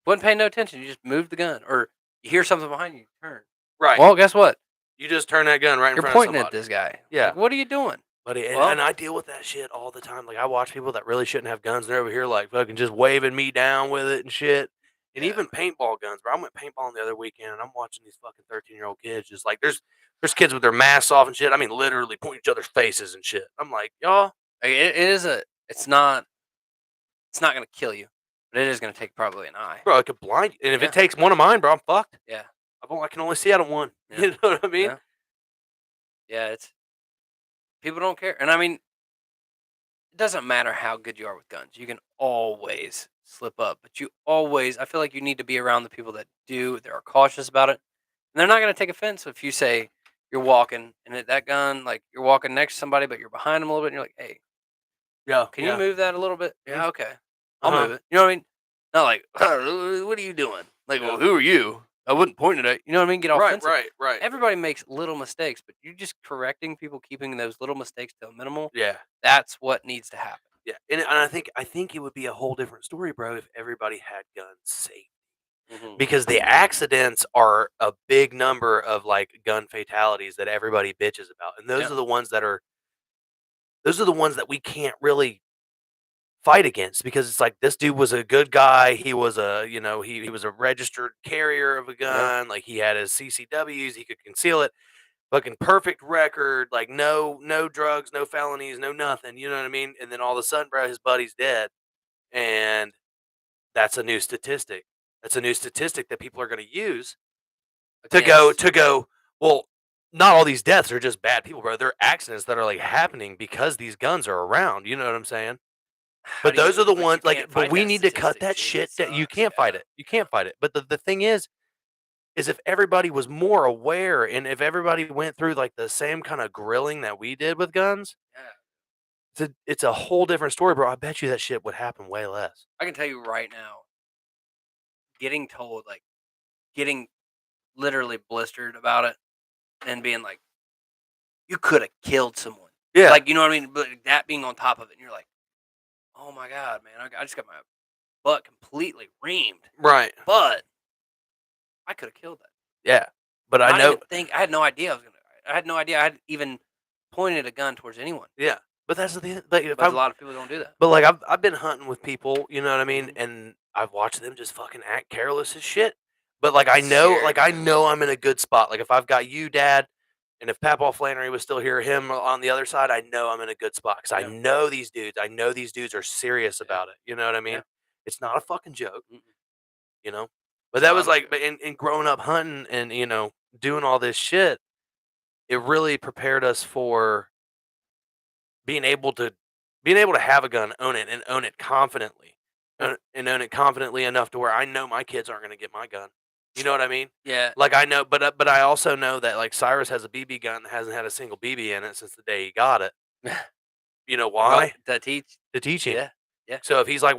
wasn't paying no attention. You just moved the gun, or you hear something behind you, turn. Right. Well, guess what? You just turn that gun right in You're front pointing of at somebody. this guy. Yeah. Like, what are you doing? Buddy, and I deal with that shit all the time. Like, I watch people that really shouldn't have guns, and they're over here like fucking just waving me down with it and shit. And even paintball guns, bro. I went paintballing the other weekend, and I'm watching these fucking 13-year-old kids just like, there's kids with their masks off and shit. I mean, literally pointing each other's faces and shit. I'm like, y'all. Like, it's not gonna kill you, but it is gonna take probably an eye. Bro, it could blind you. And if it takes one of mine, bro, I'm fucked. Yeah. I can only see out of one. Yeah. You know what I mean? Yeah, it's people don't care. And I mean, it doesn't matter how good you are with guns. You can always slip up, but I feel like you need to be around the people that are cautious about it. And they're not going to take offense if you say you're walking and that gun, like, you're walking next to somebody, but you're behind them a little bit, and you're like, hey, can you move that a little bit? Yeah, okay. I'll move it. You know what I mean? Not like, what are you doing? Like, well, who are you? I wouldn't point it at. You know what I mean? Get offensive. Right. Everybody makes little mistakes, but you're just correcting people, keeping those little mistakes to a minimal. Yeah. That's what needs to happen. Yeah. And I think it would be a whole different story, bro, if everybody had guns safe. Mm-hmm. Because the accidents are a big number of like gun fatalities that everybody bitches about. And those are the ones that we can't really fight against, because it's like, this dude was a good guy. He was he was a registered carrier of a gun. Like, he had his CCWs, he could conceal it. Fucking perfect record, like no drugs, no felonies, no nothing. You know what I mean? And then all of a sudden, bro, his buddy's dead. And that's a new statistic. That's a new statistic that people are going to use to go. Well, not all these deaths are just bad people, bro. They're accidents that are like happening because these guns are around. You know what I'm saying? But those are the ones like. But we need to cut that shit. You can't fight it. You can't fight it. But the thing is if everybody was more aware and if everybody went through like the same kind of grilling that we did with guns, it's a whole different story, bro. I bet you that shit would happen way less. I can tell you right now, getting told, like, getting literally blistered about it and being like, you could have killed someone. Yeah. Like, you know what I mean? But that being on top of it, and you're like, oh my God, man, I just got my butt completely reamed. Right. But I could have killed that. Yeah. But I know. I had no idea I had no idea I had even pointed a gun towards anyone. Yeah. But that's the thing. Like, But a lot of people don't do that. But like I've been hunting with people, you know what I mean, and I've watched them just fucking act careless as shit. But like I know, I'm in a good spot. Like if I've got you, Dad, and if Papaw Flannery was still here, him on the other side, I know I'm in a good spot because I know these dudes. I know these dudes are serious about it. You know what I mean? Yeah. It's not a fucking joke. You know. But that was like, in growing up hunting and doing all this shit, it really prepared us for being able to have a gun, own it, and own it confidently, and own it confidently enough to where I know my kids aren't going to get my gun. You know what I mean? Yeah. Like I know, but I also know that like Cyrus has a BB gun that hasn't had a single BB in it since the day he got it. You know why? To teach him. Yeah. Yeah. So if he's like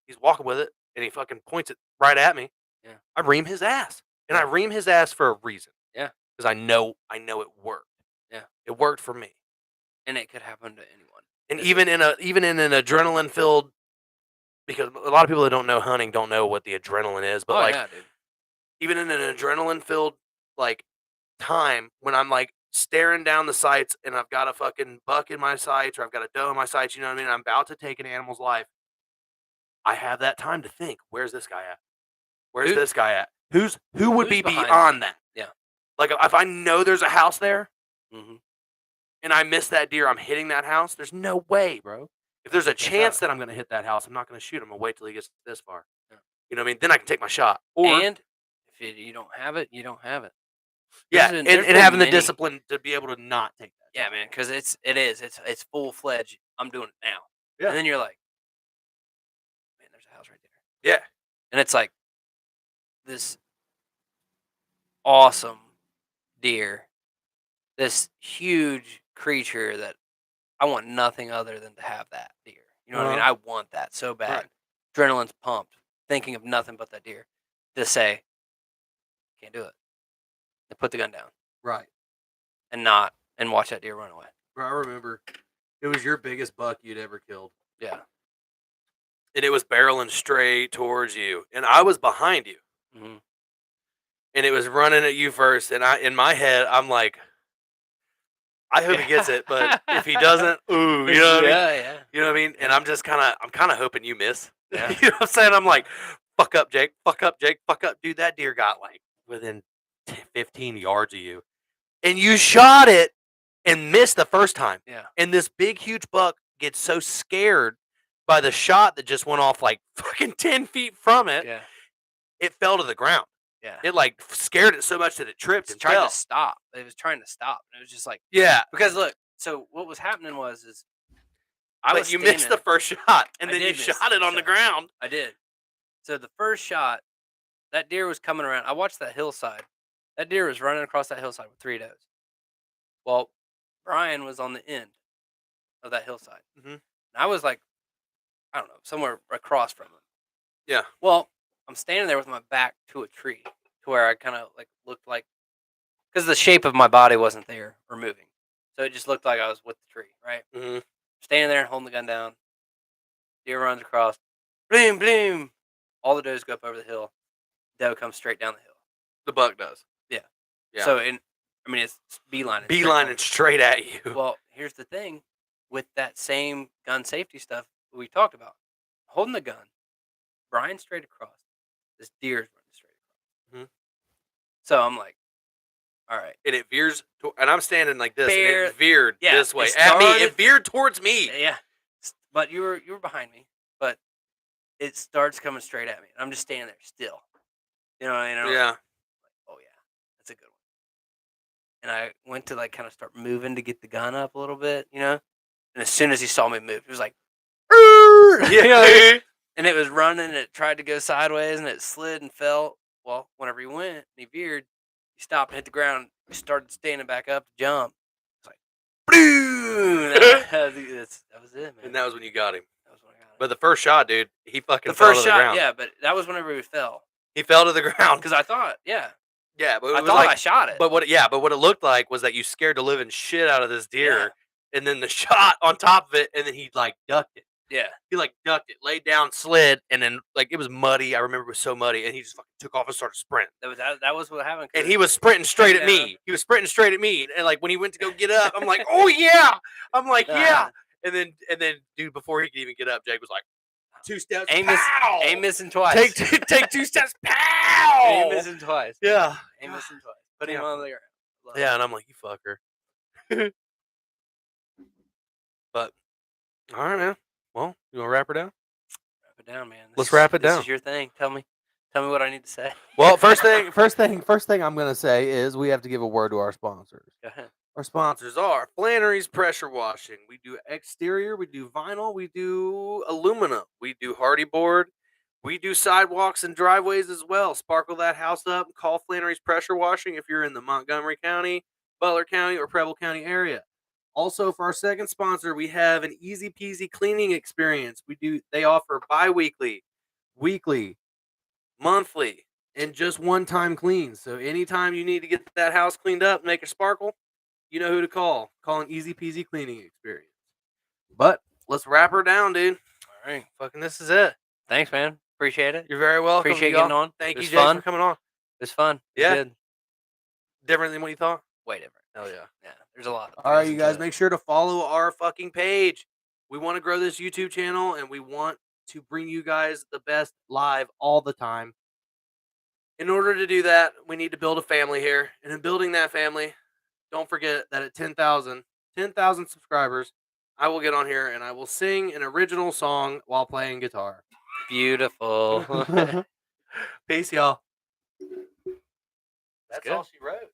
he's walking with it, and he fucking points it right at me. Yeah. I ream his ass, and I ream his ass for a reason. Yeah. Because I know it worked. Yeah. It worked for me. And it could happen to anyone. And even in an adrenaline filled, because a lot of people that don't know hunting don't know what the adrenaline is, but dude. Even in an adrenaline filled like time when I'm like staring down the sights and I've got a fucking buck in my sights or I've got a doe in my sights, you know what I mean? I'm about to take an animal's life. I have that time to think, where's this guy at? Where's this guy at? Who would be beyond that? Yeah. Like if I know there's a house there, and I miss that deer, I'm hitting that house. There's no way, bro. If there's a chance that I'm going to hit that house, I'm not going to shoot him. I'll wait till he gets this far. Yeah. You know what I mean? Then I can take my shot. And if you don't have it, you don't have it. Yeah, and having the discipline to be able to not take that. Yeah, man, because it's full fledged. I'm doing it now. Yeah. And then you're like, man, there's a house right there. Yeah. And it's like this awesome deer, this huge creature that I want nothing other than to have that deer. You know what I mean? I want that so bad. Right. Adrenaline's pumped, thinking of nothing but that deer. To say, can't do it. And put the gun down. Right. And watch that deer run away. Bro, I remember it was your biggest buck you'd ever killed. Yeah. And it was barreling straight towards you. And I was behind you. Mm-hmm. And it was running at you first. And in my head, I'm like, I hope he gets it, but if he doesn't, ooh, you know what I mean? Yeah. You know what I mean? And I'm kind of hoping you miss. Yeah. You know what I'm saying? I'm like, fuck up, Jake. Fuck up, Jake. Fuck up. Dude, that deer got like within 15 yards of you. And you shot it and missed the first time. Yeah. And this big, huge buck gets so scared by the shot that just went off like fucking 10 feet from it. Yeah. It fell to the ground. Yeah. It like scared it so much that it tripped and tried fell. to stop. It was trying to stop. And it was just like, yeah. Because look, so what was happening was you missed the first shot and then you shot it on the ground. I did. So the first shot, that deer was coming around. I watched that hillside. That deer was running across that hillside with 3 does. Well, Brian was on the end of that hillside. Mm-hmm. And I was like, I don't know, somewhere across from him. Yeah. Well, I'm standing there with my back to a tree to where I kind of like looked like, because the shape of my body wasn't there or moving. So it just looked like I was with the tree, right? Mm-hmm. Standing there and holding the gun down. Deer runs across. Bloom, bloom. All the does go up over the hill. Doe comes straight down the hill. The buck does. Yeah. Yeah. So, it's beeline. Beelining straight at you. Well, here's the thing. With that same gun safety stuff we talked about. Holding the gun. Brian straight across. This deer's running straight across. Mm-hmm. So I'm like, all right. And it veers, and I'm standing like this, and it veered Yeah, this way it at me. started- It veered towards me. Yeah. But you were behind me. But it starts coming straight at me. I'm just standing there still. You know what I mean? Yeah. Like, oh yeah. It's a good one. And I went to like kind of start moving to get the gun up a little bit, you know. And as soon as he saw me move, he was like, you know, and it was running. And it tried to go sideways, and it slid and fell. Well, whenever he went and he veered, he stopped and hit the ground. He started standing back up to jump. It's like, boom! That was it, man. And that was when you got him. That was when I got him. But the first shot, dude, he fucking The fell first to the shot, ground. yeah, but that was whenever he fell. He fell to the ground. Because I thought, yeah, Yeah, but it I was thought like, I shot it. but what it looked like was that you scared the living shit out of this deer, Yeah. and then the shot on top of it, and then he like ducked it. Yeah. He like ducked it, laid down, slid, and then like it was muddy. I remember it was so muddy, and he just fucking took off and started sprinting. That was what happened. And he was sprinting straight at me. He was sprinting straight at me, and like when he went to go get up, I'm like, oh yeah, I'm like yeah, and then dude, before he could even get up, Jake was like, 2 steps, pow! Ain't missing twice. Take 2 steps, pow! Ain't missing twice. Yeah, Ain't missing twice. Put him on the ground. Love yeah, it. and I'm like, you fucker. But all right, man. Well, you want to wrap her down? Wrap it down, man. Let's wrap it down. This is your thing. Tell me what I need to say. Well, first thing I'm gonna say is we have to give a word to our sponsors. Go ahead. Our sponsors are Flannery's Pressure Washing. We do exterior, we do vinyl, we do aluminum, we do hardy board, we do sidewalks and driveways as well. Sparkle that house up. Call Flannery's Pressure Washing if you're in the Montgomery County, Butler County, or Preble County area. Also, for our second sponsor, we have an easy peasy cleaning experience. They offer bi-weekly, weekly, monthly, and just one-time cleans. So anytime you need to get that house cleaned up, make it sparkle, you know who to call. Call an easy peasy cleaning experience. But let's wrap her down, dude. All right. Fucking this is it. Thanks, man. Appreciate it. You're very welcome. Appreciate y'all. getting on. Thank It you, was Jake, fun. for coming on. It was fun. Yeah? Good. Different than what you thought? Way different. Hell yeah. Yeah. There's a lot. All right, you guys, make sure to follow our fucking page. We want to grow this YouTube channel, and we want to bring you guys the best live all the time. In order to do that, we need to build a family here. And in building that family, don't forget that at 10,000 subscribers, I will get on here and I will sing an original song while playing guitar. Beautiful. Peace, y'all. That's good. all she wrote.